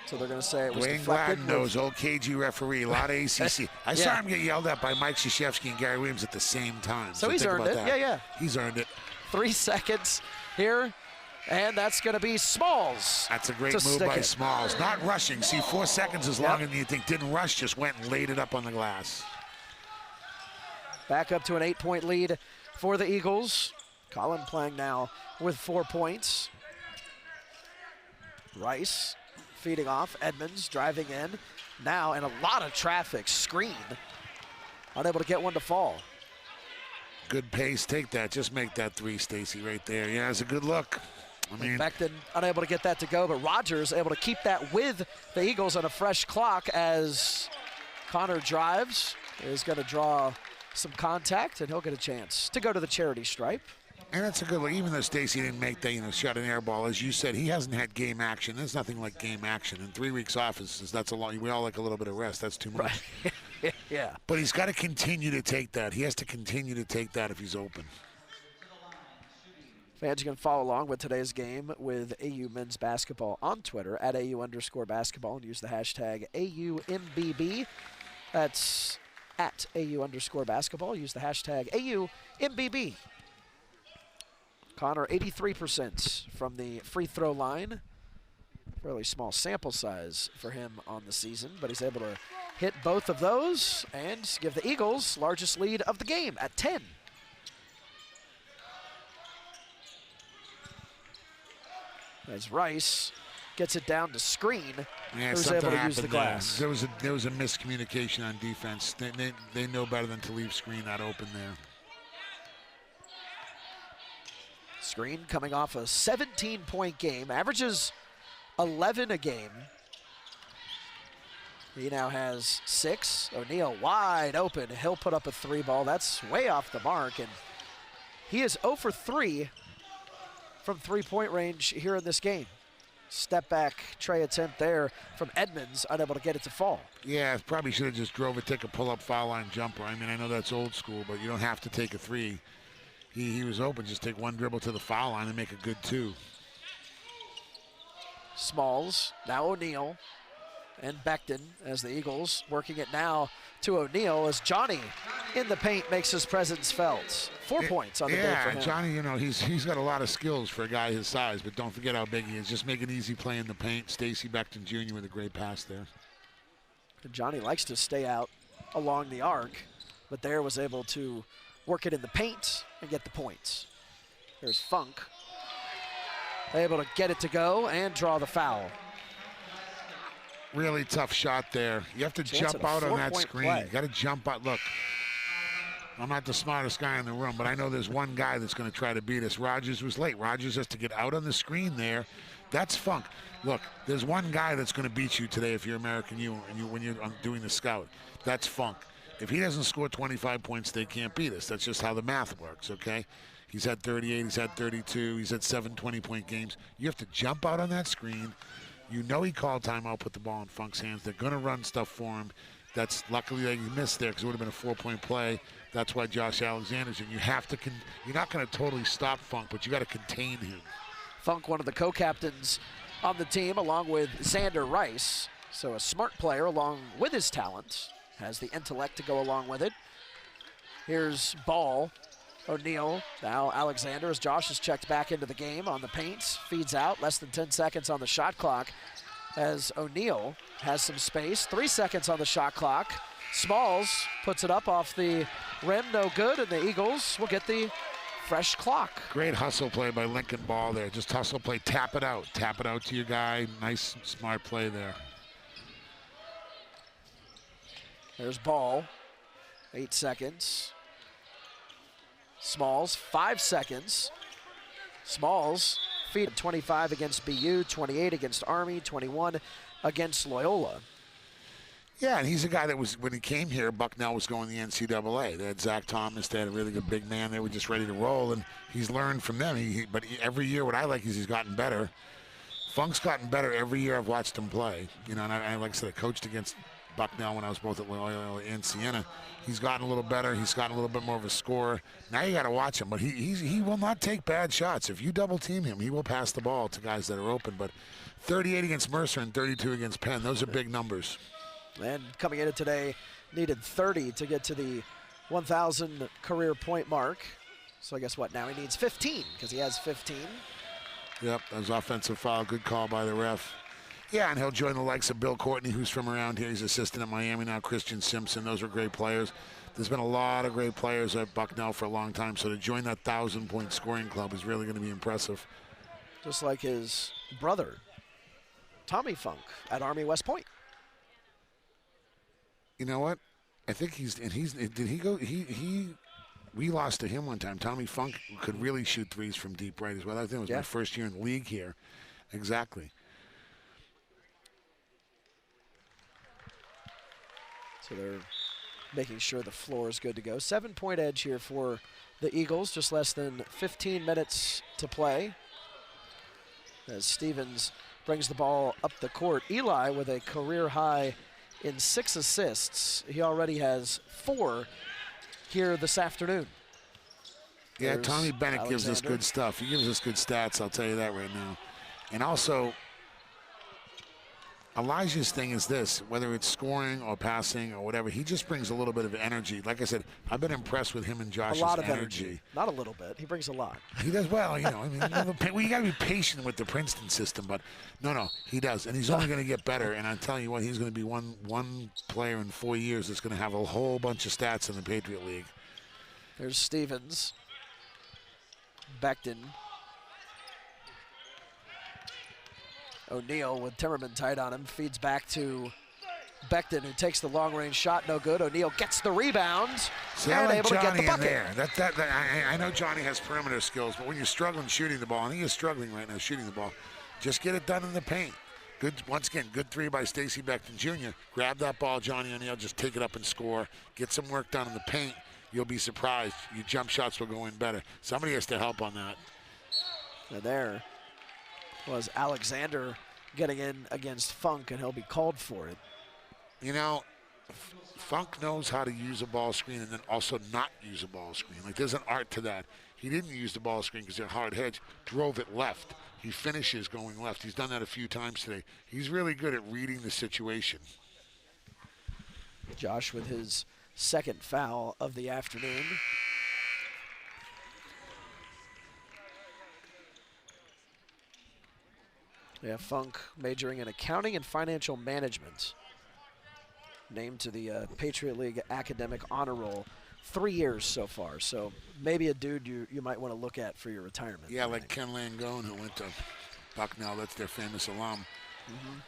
So they're going to say it was Dwayne deflected. Gladden knows, old KG referee, a lot of ACC. I saw him get yelled at by Mike Krzyzewski and Gary Williams at the same time. So he's earned it. That. Yeah. He's earned it. 3 seconds here, and that's going to be Smalls. That's a great move by Smalls. Not rushing. See, 4 seconds is longer than you think. Didn't rush, just went and laid it up on the glass. Back up to an 8-point lead for the Eagles. Colin playing now with 4 points. Rice feeding off. Edmonds driving in. Now, and a lot of traffic. Screen. Unable to get one to fall. Good pace. Take that. Just make that 3, Stacy, right there. Yeah, it's a good look. I mean, Becton unable to get that to go, but Rogers able to keep that with the Eagles on a fresh clock as Connor drives. Is going to draw some contact, and he'll get a chance to go to the charity stripe. And that's a good look. Even though Stacy didn't make that, shot an air ball, as you said, he hasn't had game action. There's nothing like game action. And 3 weeks off that's a lot. We all like a little bit of rest. That's too much. Right. Yeah. But he's got to continue to take that. He has to continue to take that if he's open. Fans can follow along with today's game with AU men's basketball on Twitter at AU_basketball and use the hashtag AUMBB. That's at AU_basketball. Use the hashtag AUMBB. Connor 83% from the free throw line. Fairly small sample size for him on the season, but he's able to hit both of those and give the Eagles largest lead of the game at 10. As Rice gets it down to Screen, who's able to use the glass. There was a miscommunication on defense. They know better than to leave Screen not open there. Screen coming off a 17-point game, averages 11 a game. He now has 6. O'Neal wide open. He'll put up a 3 ball. That's way off the mark, and he is 0 for 3 from 3-point range here in this game. Step back tray attempt there from Edmonds, unable to get it to fall. Yeah, probably should have just drove it, take a pull-up foul line jumper. I mean, I know that's old school, but you don't have to take a 3. He was open. Just take one dribble to the foul line and make a good 2. Smalls, now O'Neal, and Becton as the Eagles working it now to O'Neal as Johnny in the paint makes his presence felt. 4 points on the day for him. Johnny, he's got a lot of skills for a guy his size, but don't forget how big he is. Just make an easy play in the paint. Stacey Becton Jr. with a great pass there. And Johnny likes to stay out along the arc, but there was able to work it in the paint and get the points. There's Funk, able to get it to go and draw the foul. Really tough shot there. You have to jump out on that screen. You got to jump out. Look, I'm not the smartest guy in the room, but I know there's one guy that's going to try to beat us. Rogers was late. Rogers has to get out on the screen there. That's Funk. Look, there's one guy that's going to beat you today if you're American when you're doing the scout. That's Funk. If he doesn't score 25 points, they can't beat us. That's just how the math works, okay? He's had 38, he's had 32, he's had 7 20-point games. You have to jump out on that screen. You know he called timeout, put the ball in Funk's hands. They're going to run stuff for him. That's luckily that you missed there because it would have been a 4-point play. That's why Josh Alexander's in. You have to, you're not going to totally stop Funk, but you got to contain him. Funk, one of the co-captains on the team, along with Xander Rice. So a smart player along with his talent, has the intellect to go along with it. Here's Ball, O'Neal, now Alexander as Josh is checked back into the game on the paint, feeds out, less than 10 seconds on the shot clock as O'Neal has some space, 3 seconds on the shot clock. Smalls puts it up off the rim, no good, and the Eagles will get the fresh clock. Great hustle play by Lincoln Ball there, just hustle play, tap it out to your guy, nice smart play there. There's Ball, 8 seconds. Smalls, 5 seconds. Smalls feed 25 against BU, 28 against Army, 21 against Loyola. Yeah, and he's a guy that was, when he came here, Bucknell was going to the NCAA. They had Zach Thomas, they had a really good big man. They were just ready to roll, and he's learned from them. Every year, what I like is he's gotten better. Funk's gotten better every year I've watched him play. You know, and I like I said, I coached against Bucknell when I was both at Loyola and Siena. He's gotten a little better. He's gotten a little bit more of a scorer. Now you got to watch him, but he will not take bad shots. If you double team him, he will pass the ball to guys that are open. But 38 against Mercer and 32 against Penn, those are big numbers. And coming into today, needed 30 to get to the 1,000 career point mark. So I guess what, now he needs 15 because he has 15. Yep, that was offensive foul. Good call by the ref. Yeah, and he'll join the likes of Bill Courtney, who's from around here. He's assistant at Miami now. Christian Simpson, those are great players. There's been a lot of great players at Bucknell for a long time, so to join that 1,000-point scoring club is really going to be impressive. Just like his brother, Tommy Funk, at Army West Point. You know what? I think we lost to him one time. Tommy Funk could really shoot threes from deep right as well. I think it was my first year in the league here. Exactly. So they're making sure the floor is good to go. 7-point edge here for the Eagles, just less than 15 minutes to play. As Stevens brings the ball up the court. Eli with a career high in 6 assists. He already has 4 here this afternoon. Yeah, There's Tommy Bennett Alexander. gives us good stuff. He gives us good stats, I'll tell you that right now. And also, Elijah's thing is this, whether it's scoring or passing or whatever, he just brings a little bit of energy. Like I said, I've been impressed with him and Josh's a lot of energy. Not a little bit. He brings a lot. He does well, you know. I mean, you got to be patient with the Princeton system, but no, he does. And he's only going to get better. And I'm telling you what, he's going to be one player in 4 years that's going to have a whole bunch of stats in the Patriot League. There's Stevens. Becton. O'Neal with Timmerman tight on him, feeds back to Becton, who takes the long-range shot, no good. O'Neal gets the rebound and able to get the bucket. I know Johnny has perimeter skills, but when you're struggling shooting the ball, and he is struggling right now shooting the ball, just get it done in the paint. Good, once again, good three by Stacey Becton Jr. Grab that ball, Johnny O'Neal, just take it up and score. Get some work done in the paint. You'll be surprised. Your jump shots will go in better. Somebody has to help on that. And there was Alexander getting in against Funk, and he'll be called for it. You know, Funk knows how to use a ball screen and then also not use a ball screen. Like, there's an art to that. He didn't use the ball screen because they're hard hedge, drove it left. He finishes going left. He's done that a few times today. He's really good at reading the situation. Josh with his second foul of the afternoon. Yeah, Funk majoring in accounting and financial management. Named to the Patriot League Academic Honor Roll. 3 years so far, so maybe a dude you might want to look at for your retirement. Yeah, like Ken Langone, who went to Bucknell. That's their famous alum. Mm-hmm.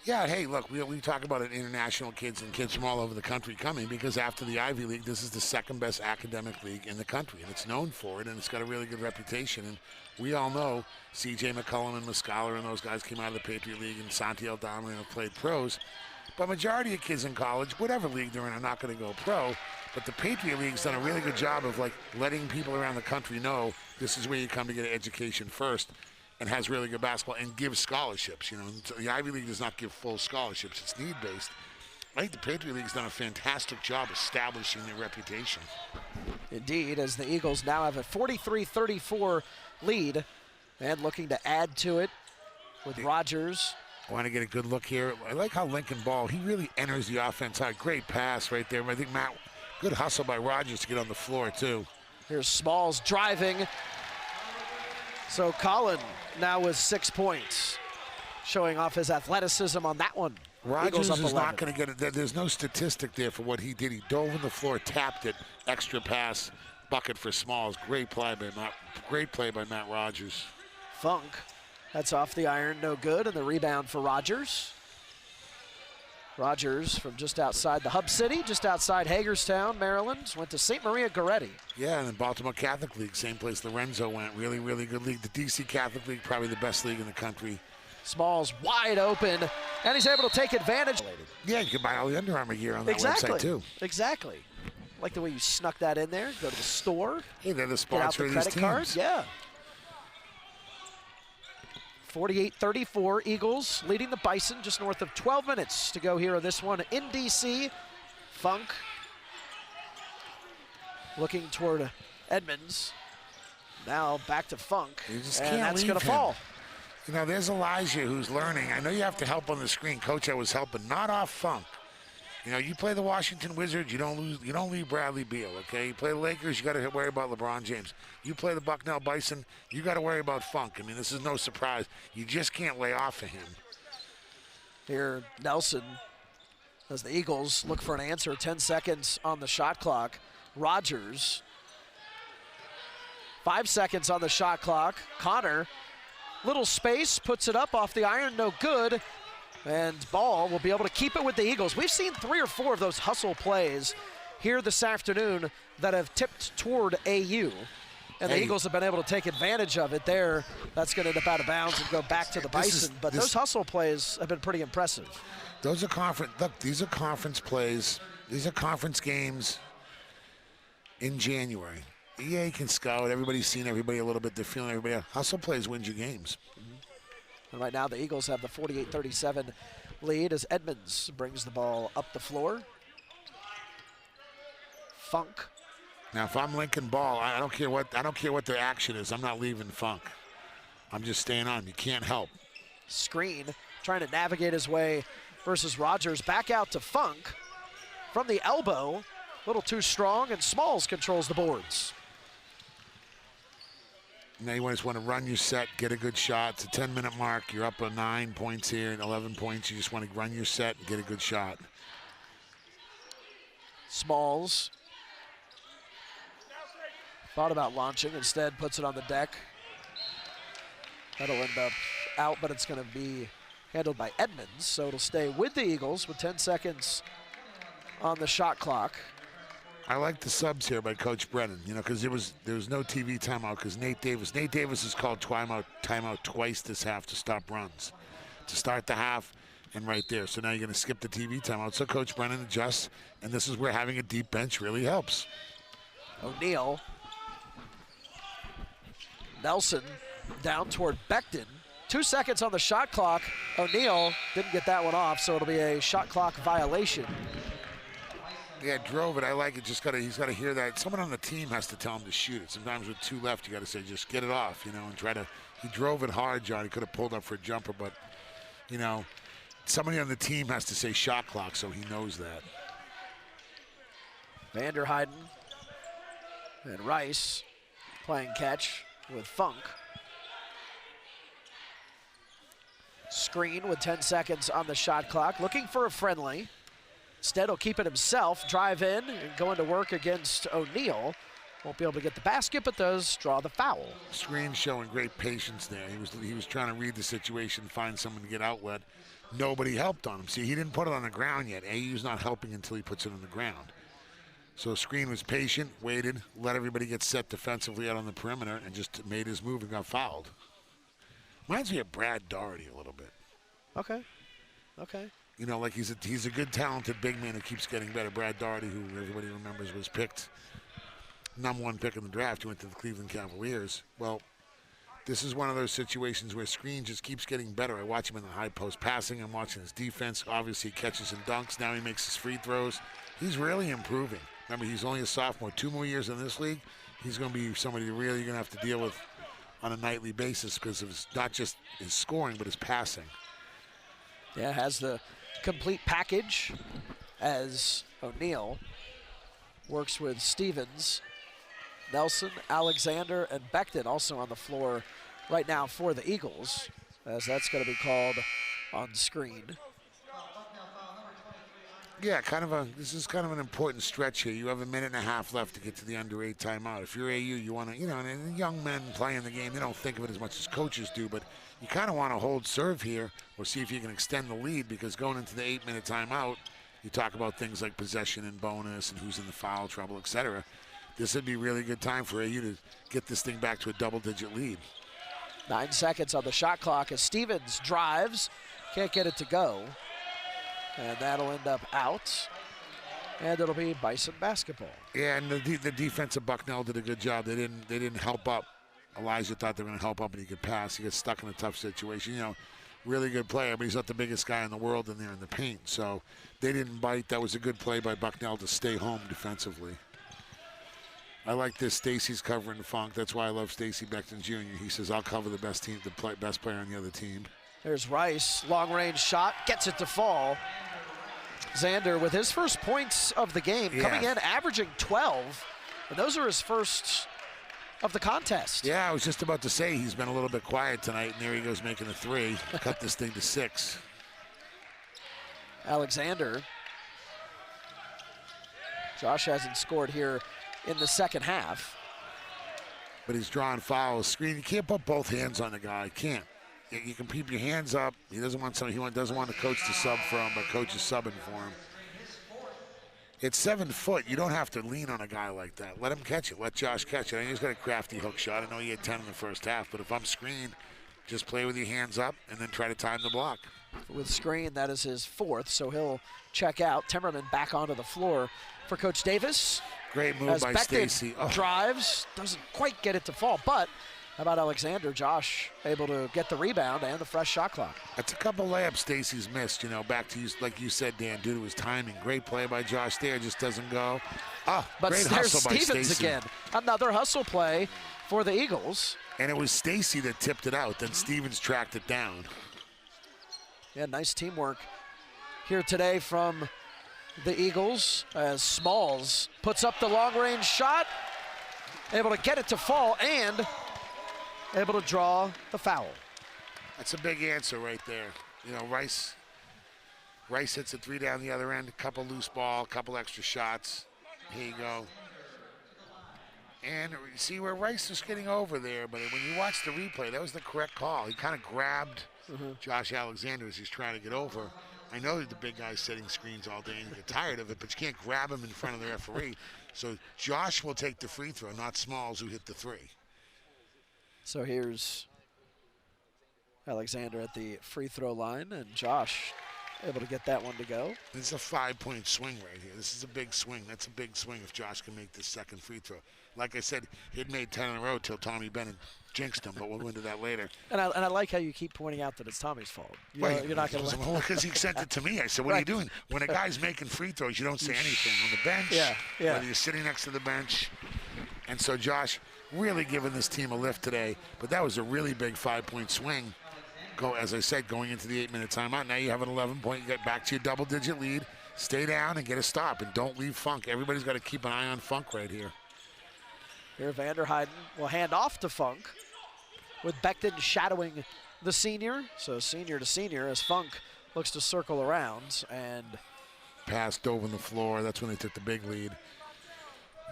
Yeah, hey, look, we talk about it, international kids and kids from all over the country coming, because after the Ivy League, this is the second best academic league in the country, and it's known for it, and it's got a really good reputation. And we all know C.J. McCollum and Muscala and those guys came out of the Patriot League, and Santi Aldama have played pros. But majority of kids in college, whatever league they're in, are not going to go pro. But the Patriot League's done a really good job of like letting people around the country know this is where you come to get an education first, and has really good basketball and gives scholarships. You know, the Ivy League does not give full scholarships; it's need-based. I think the Patriot League's done a fantastic job establishing their reputation. Indeed, as the Eagles now have a 43-34 lead and looking to add to it with Rogers. I want to get a good look here. I like how Lincoln Ball, he really enters the offense hard. Great pass right there. I think Matt, good hustle by Rogers to get on the floor too. Here's Smalls driving. So Colin now with 6 points, showing off his athleticism on that one. Rogers is not going to get it. There's no statistic there for what he did. He dove on the floor, tapped it, extra pass, bucket for Smalls. Great play by Matt Rogers. Funk, that's off the iron, no good, and the rebound for Rogers. Rogers from just outside the hub city, just outside Hagerstown, Maryland, went to St. Maria Goretti. Yeah, and the Baltimore Catholic League, same place Lorenzo went. Really, really good league. The DC Catholic League, probably the best league in the country. Smalls wide open, and he's able to take advantage. Yeah, you can buy all the Under Armour gear on that website too. Exactly. Like the way you snuck that in there. Go to the store. Hey, they're the sponsor of these teams. Card. Yeah. 48-34, Eagles leading the Bison. Just north of 12 minutes to go here in this one in DC. Funk looking toward Edmonds. Now back to Funk, You just and can't that's leave going to him. fall. You know, there's Elijah who's learning. I know you have to help on the screen. Coach, I was helping, not off Funk. You know, you play the Washington Wizards, you don't leave Bradley Beal, okay? You play the Lakers, you got to worry about LeBron James. You play the Bucknell Bison, you got to worry about Funk. I mean, this is no surprise. You just can't lay off of him. Here, Nelson, as the Eagles look for an answer. 10 seconds on the shot clock. Rogers, 5 seconds on the shot clock. Connor, little space, puts it up off the iron, no good. And Ball will be able to keep it with the Eagles. We've seen 3 or 4 of those hustle plays here this afternoon that have tipped toward AU. And the Eagles have been able to take advantage of it there. That's going to end up out of bounds and go back to the Bison. But those hustle plays have been pretty impressive. Those are these are conference plays. These are conference games in January. EA can scout. Everybody's seen everybody a little bit. They're feeling everybody. Hustle plays wins you games. And right now the Eagles have the 48-37 lead as Edmonds brings the ball up the floor. Funk. Now, if I'm Lincoln Ball, I don't care what the action is. I'm not leaving Funk. I'm just staying on. You can't help. Screen, trying to navigate his way versus Rogers. Back out to Funk from the elbow. A little too strong, and Smalls controls the boards. Now you just want to run your set, get a good shot. It's a 10-minute mark. You're up on 9 points here and 11 points. You just want to run your set and get a good shot. Smalls thought about launching, instead puts it on the deck. That'll end up out, but it's going to be handled by Edmonds, so it'll stay with the Eagles with 10 seconds on the shot clock. I like the subs here by Coach Brennan, you know, because there was no TV timeout because Nate Davis has called timeout twice this half to stop runs, to start the half and right there. So now you're going to skip the TV timeout. So Coach Brennan adjusts, and this is where having a deep bench really helps. O'Neal. Nelson down toward Becton. 2 seconds on the shot clock. O'Neal didn't get that one off, so it'll be a shot clock violation. Yeah, drove it. I like it. He's got to hear that. Someone on the team has to tell him to shoot it. Sometimes with 2 left, you got to say, just get it off, you know, and try to. He drove it hard, John. He could have pulled up for a jumper, but, you know, somebody on the team has to say shot clock, so he knows that. Vanderheiden and Rice playing catch with Funk. Screen with 10 seconds on the shot clock, looking for a friendly. Instead, he'll keep it himself, drive in, and go into work against O'Neal. Won't be able to get the basket, but does draw the foul. Screen showing great patience there. He was trying to read the situation, find someone to get outlet. Nobody helped on him. See, he didn't put it on the ground yet. AU's not helping until he puts it on the ground. So Screen was patient, waited, let everybody get set defensively out on the perimeter, and just made his move and got fouled. Reminds me of Brad Daugherty a little bit. Okay. You know, like he's a good, talented big man who keeps getting better. Brad Daugherty, who everybody remembers was picked #1 pick in the draft. He went to the Cleveland Cavaliers. Well, This is one of those situations where Screen just keeps getting better. I watch him in the high post passing. I'm watching his defense. Obviously, he catches and dunks. Now he makes his free throws. He's really improving. Remember, he's only a sophomore. 2 more years in this league. He's going to be somebody you're really going to have to deal with on a nightly basis because of not just his scoring, but his passing. Yeah, has the complete package as O'Neal works with Stevens, Nelson, Alexander, and Becton also on the floor right now for the Eagles, as that's going to be called on screen. Yeah, this is kind of an important stretch here. You have a minute and a half left to get to the under 8 timeout. If you're AU, you want to, and young men playing the game, they don't think of it as much as coaches do, but you kind of want to hold serve here or see if you can extend the lead, because going into the 8-minute timeout, you talk about things like possession and bonus and who's in the foul trouble, etc. This would be a really good time for AU to get this thing back to a double-digit lead. 9 seconds on the shot clock as Stevens drives, can't get it to go. And that'll end up out. And it'll be Bison basketball. Yeah, and the defense of Bucknell did a good job. They didn't help up. Elijah thought they were going to help up and he could pass. He gets stuck in a tough situation. Really good player, but he's not the biggest guy in the world in there in the paint. So they didn't bite. That was a good play by Bucknell to stay home defensively. I like this. Stacy's covering Funk. That's why I love Stacy Becton Jr. He says, I'll cover the best player on the other team. There's Rice, long-range shot, gets it to fall. Xander with his first points of the game, coming in averaging 12, and those are his first of the contest. Yeah, I was just about to say he's been a little bit quiet tonight, and there he goes making a 3. Cut this thing to 6. Alexander. Josh hasn't scored here in the second half. But he's drawing fouls. Screen, you can't put both hands on the guy. Can't. You can keep your hands up. He doesn't want somebody. He doesn't want the coach to sub for him, but coach is subbing for him. It's 7 foot. You don't have to lean on a guy like that. Let him catch it. Let Josh catch it. I know he's got a crafty hook shot. I know he had 10 in the first half, but if I'm screened, just play with your hands up and then try to time the block. With screen, that is his 4th, so he'll check out. Timmerman back onto the floor for Coach Davis. Great move as by Becton Stacy. Drives, doesn't quite get it to fall, but how about Alexander? Josh able to get the rebound and the fresh shot clock. That's a couple layups Stacy's missed, back to you, like you said, Dan, due to his timing. Great play by Josh there, just doesn't go. But great there's hustle by Stevens Stacy. again. Another hustle play for the Eagles. And it was Stacy that tipped it out, then Stevens tracked it down. Yeah, nice teamwork here today from the Eagles as Smalls puts up the long-range shot, able to get it to fall and able to draw the foul. That's a big answer right there. Rice hits a 3 down the other end, a couple loose ball, a couple extra shots. Here you go. And you see where Rice is getting over there, but when you watch the replay, that was the correct call. He kind of grabbed Josh Alexander as he's trying to get over. I know the big guy's setting screens all day and you get tired of it, but you can't grab him in front of the referee. So Josh will take the free throw, not Smalls, who hit the 3. So here's Alexander at the free throw line, and Josh able to get that one to go. This is a 5-point swing right here. This is a big swing. That's a big swing if Josh can make this second free throw. Like I said, he'd made 10 in a row till Tommy Bennett jinxed him, but we'll go into that later. And I like how you keep pointing out that it's Tommy's fault. You're not going to let because he sent it to me. I said, what are you doing? When a guy's making free throws, you don't say anything. On the bench, whether you're sitting next to the bench. And so Josh really giving this team a lift today, but that was a really big 5-point swing. As I said, going into the 8-minute timeout. Now you have an 11-point. You get back to your double-digit lead. Stay down and get a stop, and don't leave Funk. Everybody's got to keep an eye on Funk right here. Here, Vanderheiden will hand off to Funk with Becton shadowing the senior. So senior to senior as Funk looks to circle around and pass dove on the floor. That's when they took the big lead.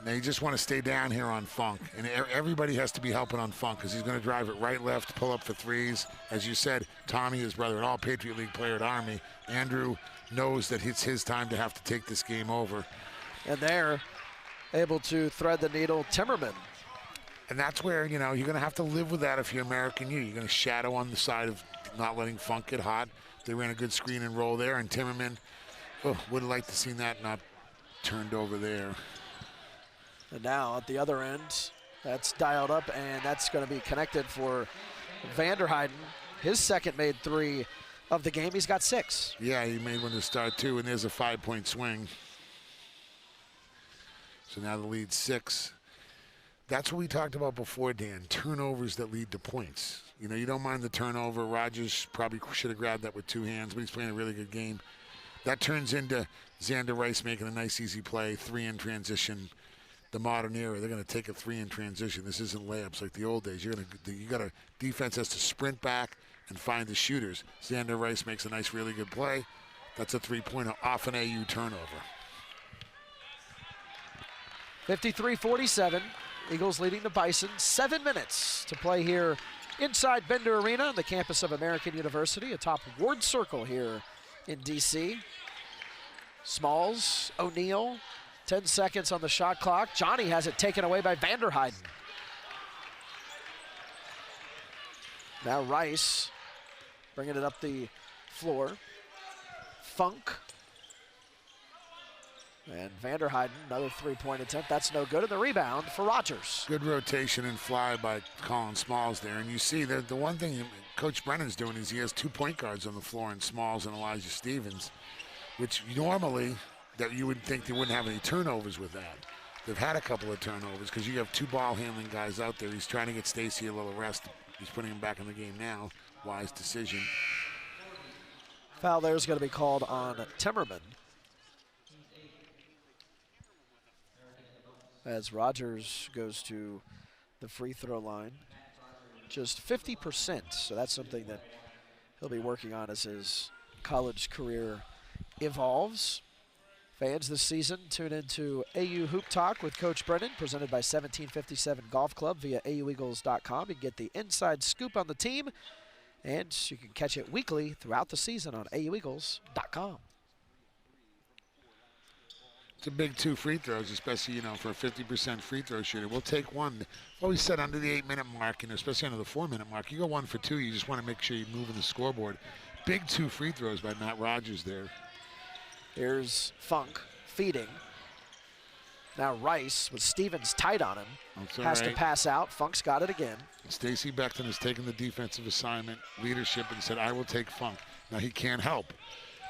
They just want to stay down here on Funk, and everybody has to be helping on Funk because he's going to drive it right, left, pull up for threes. As you said, Tommy, his brother, an all-Patriot League player at Army. Andrew knows that it's his time to have to take this game over. And they're able to thread the needle, Timmerman. And that's where, you're going to have to live with that if you're American U. You're going to shadow on the side of not letting Funk get hot. They ran a good screen and roll there, and Timmerman would have liked to see that not turned over there. And now at the other end, That's dialed up, and that's going to be connected for Vanderheiden. His second made three of the game. He's got 6. Yeah, he made one to start, too, and there's a 5-point swing. So now the lead's 6. That's what we talked about before, Dan. Turnovers that lead to points. You know, you don't mind the turnover. Rogers probably should have grabbed that with 2 hands, but he's playing a really good game. That turns into Xander Rice making a nice, easy play, 3 in transition. The modern era, they're going to take a 3 in transition. This isn't layups like the old days. You got a defense has to sprint back and find the shooters. Xander Rice makes a nice, really good play. That's a 3-pointer off an AU turnover. 53-47. Eagles leading the Bison. 7 minutes to play here inside Bender Arena on the campus of American University, atop Ward Circle here in D.C. Smalls, O'Neal, 10 seconds on the shot clock. Johnny has it taken away by Vanderheiden. Now Rice bringing it up the floor. Funk. And Vanderheiden, another 3-point attempt. That's no good. And the rebound for Rogers. Good rotation and fly by Colin Smalls there. And you see that the one thing Coach Brennan's doing is he has 2 point guards on the floor in Smalls and Elijah Stevens, which normally that you would think they wouldn't have any turnovers with that. They've had a couple of turnovers because you have 2 ball handling guys out there. He's trying to get Stacy a little rest. He's putting him back in the game now. Wise decision. Foul there is going to be called on Timmerman, as Rogers goes to the free throw line. Just 50%, so that's something that he'll be working on as his college career evolves. Fans this season, tune into AU Hoop Talk with Coach Brennan, presented by 1757 Golf Club via AUEagles.com. You can get the inside scoop on the team, and you can catch it weekly throughout the season on AUEagles.com. It's a big 2 free throws, especially, you know, for a 50% free throw shooter. We'll take one. I've always said under the 8-minute mark, and especially under the 4-minute mark, you go 1 for 2, you just want to make sure you're moving the scoreboard. Big 2 free throws by Matt Rogers there. Here's Funk feeding. Now Rice with Stevens tight on him. Has to pass out. Funk's got it again. Stacey Beckton has taken the defensive assignment, leadership, and said, I will take Funk. Now he can't help.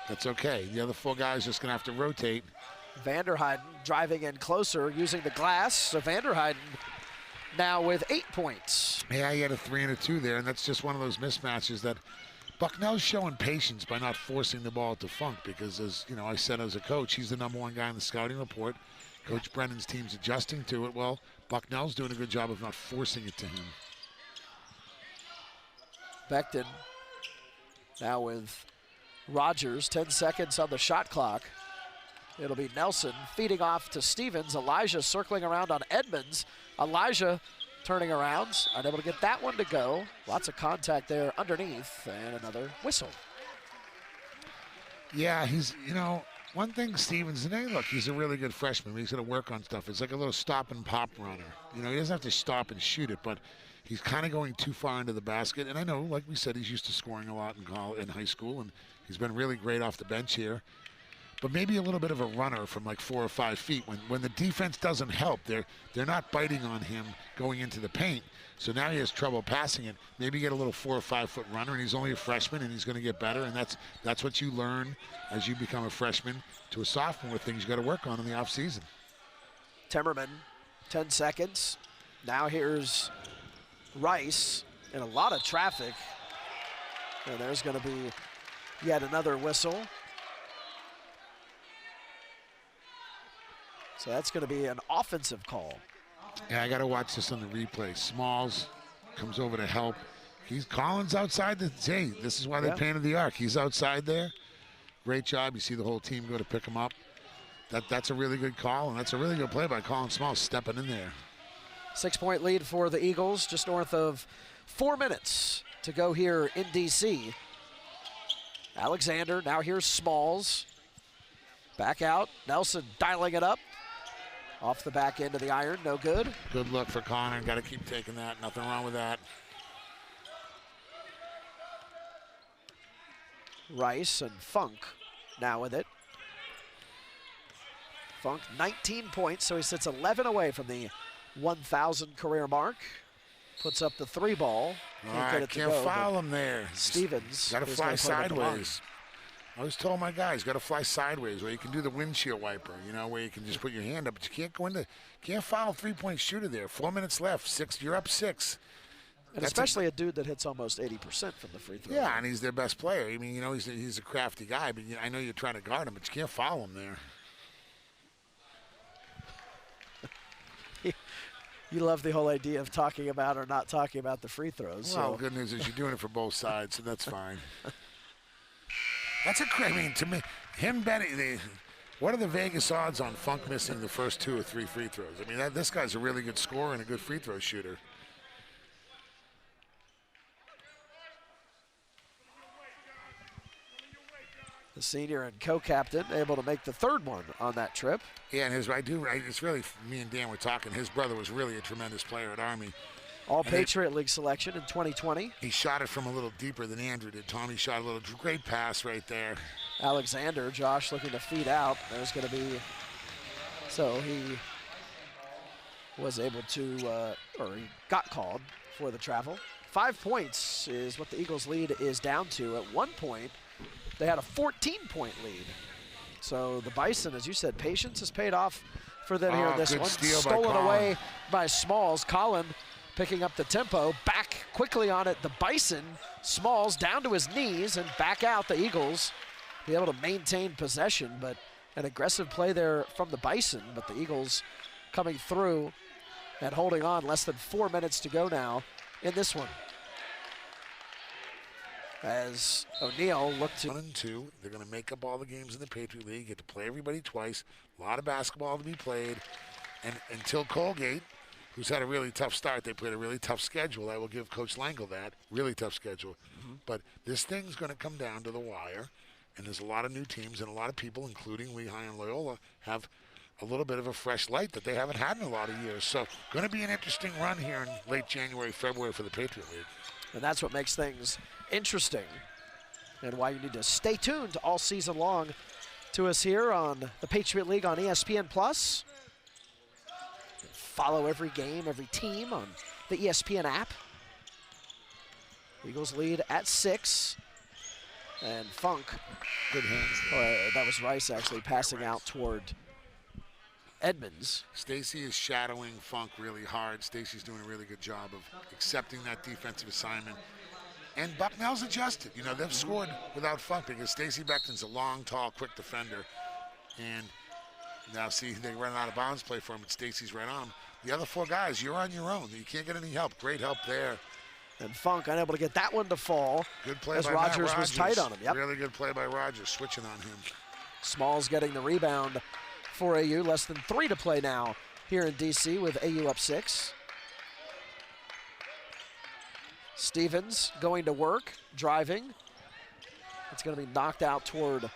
That's okay. The other 4 guys just going to have to rotate. Vanderheiden driving in closer, using the glass. So Vanderheiden now with 8 points. Yeah, he had a 3 and a 2 there, and that's just one of those mismatches that Bucknell's showing patience by not forcing the ball to Funk, because, as you know, I said as a coach, he's the #1 guy in the scouting report. Coach Brennan's team's adjusting to it. Well, Bucknell's doing a good job of not forcing it to him. Beckton now with Rogers, 10 seconds on the shot clock. It'll be Nelson feeding off to Stevens. Elijah circling around on Edmonds. Elijah turning around, unable to get that one to go. Lots of contact there underneath, and another whistle. Yeah, he's, you know, one thing Stevens, and hey, look, he's a really good freshman. He's going to work on stuff. It's like a little stop and pop runner. You know, he doesn't have to stop and shoot it, but he's kind of going too far into the basket. And I know, like we said, he's used to scoring a lot in high school, and he's been really great off the bench here. But maybe a little bit of a runner from like 4 or 5 feet. When the defense doesn't help, they're not biting on him going into the paint. So now he has trouble passing it. Maybe get a little 4 or 5 foot runner, and he's only a freshman, and he's going to get better. And that's what you learn as you become a freshman to a sophomore. Things you got to work on in the offseason. Timmerman, 10 seconds. Now here's Rice, and a lot of traffic. And there's going to be yet another whistle. So that's going to be an offensive call. Yeah, I got to watch this on the replay. Smalls comes over to help. Collins outside. Hey, this is why they painted the arc. He's outside there. Great job. You see the whole team go to pick him up. That's a really good call, and that's a really good play by Colin Smalls stepping in there. 6-point lead for the Eagles, just north of 4 minutes to go here in D.C. Alexander, now here's Smalls. Back out, Nelson dialing it up. Off the back end of the iron, no good. Good look for Connor, got to keep taking that, nothing wrong with that. Rice and Funk now with it. Funk 19 points, so he sits 11 away from the 1,000 career mark. Puts up the 3 ball. Can't foul him there. Stevens. Got to fly sideways. I always told my guys, got to fly sideways where you can do the windshield wiper, you know, where you can just put your hand up, but you can't foul a 3-point shooter there. 4 minutes left, 6, you're up 6. And especially a dude that hits almost 80% from the free throw. Yeah, and he's their best player. I mean, you know, he's a crafty guy, but I know you're trying to guard him, but you can't foul him there. You love the whole idea of talking about or not talking about the free throws. Well, good news is you're doing it for both sides, so that's fine. That's I mean, to me, him betting, what are the Vegas odds on Funk missing the first 2 or 3 free throws? I mean, this guy's a really good scorer and a good free throw shooter. The senior and co-captain able to make the 3rd one on that trip. Yeah, and it's really, me and Dan were talking, his brother was really a tremendous player at Army. All-Patriot League selection in 2020. He shot it from a little deeper than Andrew did. Tommy shot a little great pass right there. Alexander, Josh looking to feed out. There's going to be, so he was able to, or he got called for the travel. 5 points is what the Eagles lead is down to. At one point, they had a 14-point lead. So the Bison, as you said, patience has paid off for them here in this one. Stolen away by Smalls. Collin picking up the tempo. Back quickly on it, the Bison. Smalls down to his knees and back out. The Eagles be able to maintain possession, but an aggressive play there from the Bison. But the Eagles coming through and holding on. Less than 4 minutes to go now in this one. As O'Neal looked to 1 and 2, they're going to make up all the games in the Patriot League, get to play everybody twice, a lot of basketball to be played, and until Colgate, who's had a really tough start, they played a really tough schedule. I will give Coach Langle that, really tough schedule. But this thing's going to come down to the wire, and there's a lot of new teams and a lot of people, including Lehigh and Loyola, have a little bit of a fresh light that they haven't had in a lot of years. So going to be an interesting run here in late January, February for the Patriot League. And that's what makes things interesting and why you need to stay tuned all season long to us here on the Patriot League on ESPN+. Follow every game, every team on the ESPN app. Eagles lead at 6. And Funk. Good hands. That was Rice actually passing out toward Edmonds. Stacy is shadowing Funk really hard. Stacy's doing a really good job of accepting that defensive assignment. And Bucknell's adjusted. You know, they've scored without Funk because Stacy Beckton's a long, tall, quick defender. And now, see, they run out of bounds play for him, but Stacy's right on him. The other 4 guys, you're on your own. You can't get any help. Great help there. And Funk unable to get that one to fall. Good play as by Rogers Matt was tight on him. Yep. Really good play by Rogers, switching on him. Smalls getting the rebound for AU. Less than 3 to play now here in DC with AU up 6. Stevens going to work, driving. It's going to be knocked out toward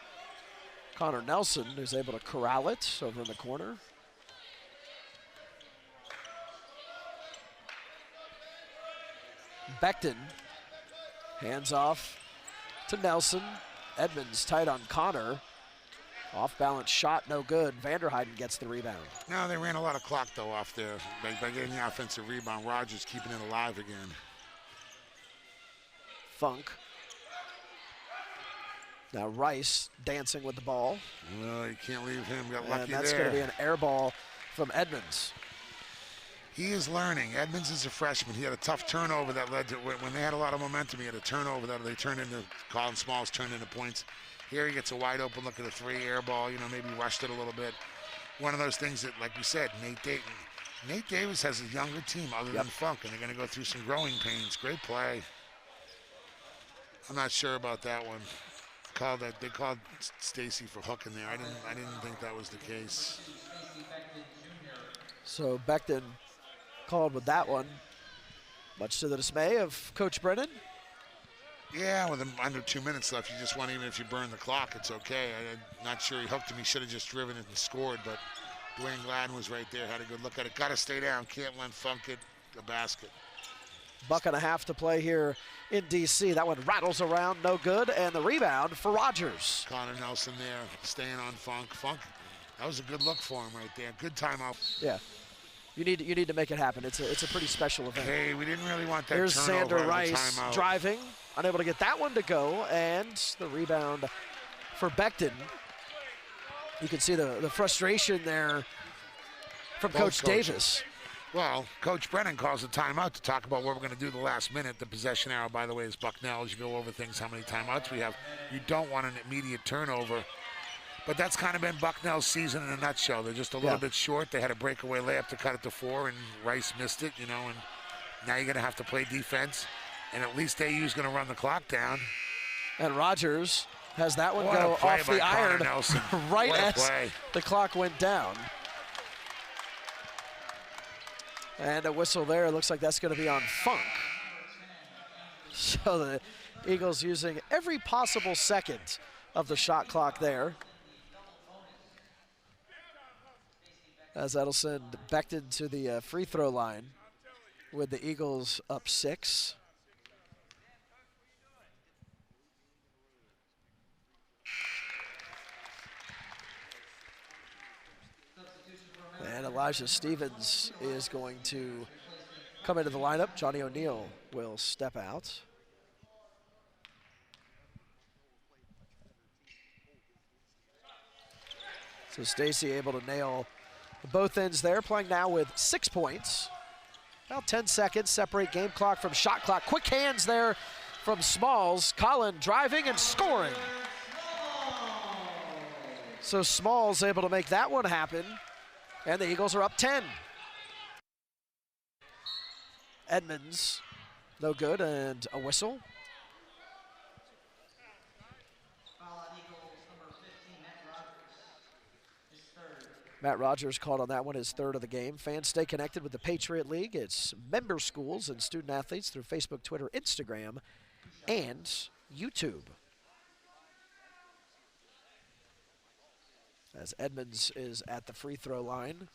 Connor Nelson, who's able to corral it over in the corner. Beckton hands off to Nelson. Edmonds tight on Connor. Off-balance shot, no good. Vanderheiden gets the rebound. No, they ran a lot of clock, though, off there. By getting the offensive rebound, Rogers keeping it alive again. Funk. Now Rice dancing with the ball. No, you can't leave him. Got lucky and that's there. going to be an air ball from Edmonds. He is learning. Edmonds is a freshman. He had a tough turnover that led to, when they had a lot of momentum, he had a turnover that they turned into, Colin Smalls turned into points. Here he gets a wide open look at a 3 air ball, you know, maybe rushed it a little bit. One of those things that, like we said, Nate Davis has a younger team other than Funk, and they're going to go through some growing pains. Great play. I'm not sure about that one. They called Stacy for hooking there. I didn't think that was the case. So Beckton called with that one, much to the dismay of Coach Brennan. Yeah, with under 2 minutes left, you just want, even if you burn the clock, it's okay. I'm not sure he hooked him. He should have just driven it and scored, but Dwayne Gladden was right there, had a good look at it. Got to stay down. Can't let Funk get a basket. Buck and a half to play here in DC. That one rattles around, no good, and the rebound for Rogers. Connor Nelson there, staying on Funk. Funk, that was a good look for him right there. Good timeout. Yeah. You need to make it happen. It's a pretty special event. Hey, we didn't really want that Here's turnover Xander Rice timeout. driving, unable to get that one to go, and the rebound for Becton. You can see the frustration there from Coach Davis. Well, Coach Brennan calls a timeout to talk about what we're going to do the last minute. The possession arrow, by the way, is Bucknell. As you go over things, how many timeouts we have. You don't want an immediate turnover. But that's kind of been Bucknell's season in a nutshell. They're just a little bit short. They had a breakaway layup to cut it to 4, and Rice missed it, and now you're going to have to play defense. And at least AU's going to run the clock down. And Rogers has that one go off the iron right as the clock went down. And a whistle there. It looks like that's going to be on Funk. So the Eagles using every possible second of the shot clock there. As that'll send Becton to the free throw line with the Eagles up 6. And Elijah Stevens is going to come into the lineup. Johnny O'Neal will step out. So Stacy able to nail both ends there, playing now with 6 points. About 10 seconds separate game clock from shot clock. Quick hands there from Smalls. Collin driving and scoring. So Smalls able to make that one happen. And the Eagles are up 10. Edmonds, no good, and a whistle. Matt Rogers called on that one, his 3rd of the game. Fans stay connected with the Patriot League. It's member schools and student athletes through Facebook, Twitter, Instagram, and YouTube. As Edmonds is at the free throw line.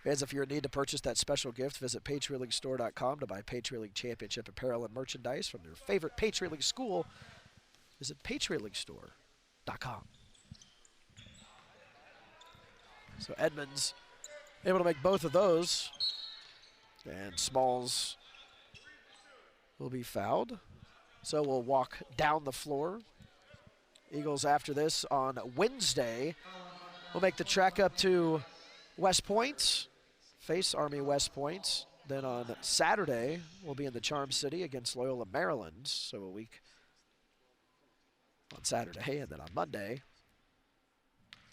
Fans, if you're in need to purchase that special gift, visit PatriotLeagueStore.com to buy Patriot League Championship apparel and merchandise from your favorite Patriot League school. Visit PatriotLeagueStore.com. So Edmonds able to make both of those. And Smalls will be fouled. So we'll walk down the floor. Eagles after this on Wednesday will make the trek up to West Point, face Army West Point. Then on Saturday, we'll be in the Charm City against Loyola, Maryland. So a week on Saturday, and then on Monday,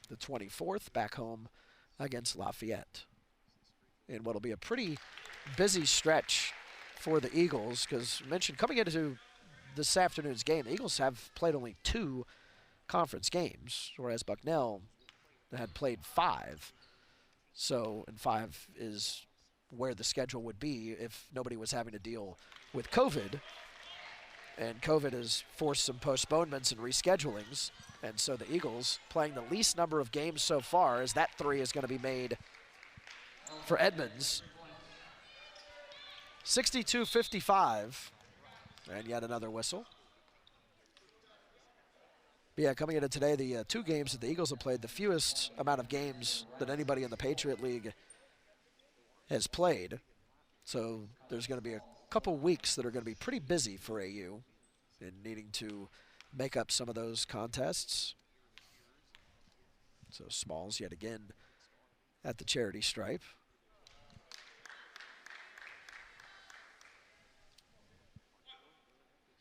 the 24th, back home against Lafayette. In what'll be a pretty busy stretch for the Eagles, because mentioned coming into this afternoon's game, the Eagles have played only 2 conference games, whereas Bucknell had played 5. So, and 5 is where the schedule would be if nobody was having to deal with COVID. And COVID has forced some postponements and reschedulings. And so the Eagles playing the least number of games so far, as that 3 is going to be made for Edmonds. 62-55. And yet another whistle. Yeah, coming into today, the 2 games that the Eagles have played, the fewest amount of games that anybody in the Patriot League has played. So there's going to be a couple weeks that are going to be pretty busy for AU in needing to make up some of those contests. So Smalls yet again at the charity stripe.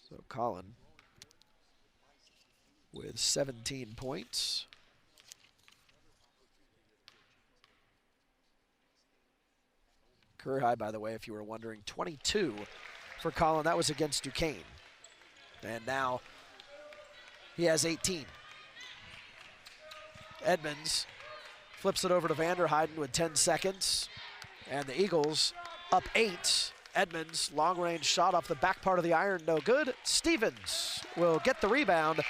So Collin with 17 points. Career high, by the way, if you were wondering, 22 for Collin. That was against Duquesne. And now he has 18. Edmonds flips it over to Vanderheiden with 10 seconds. And the Eagles up 8. Edmonds, long-range shot off the back part of the iron, no good. Stevens will get the rebound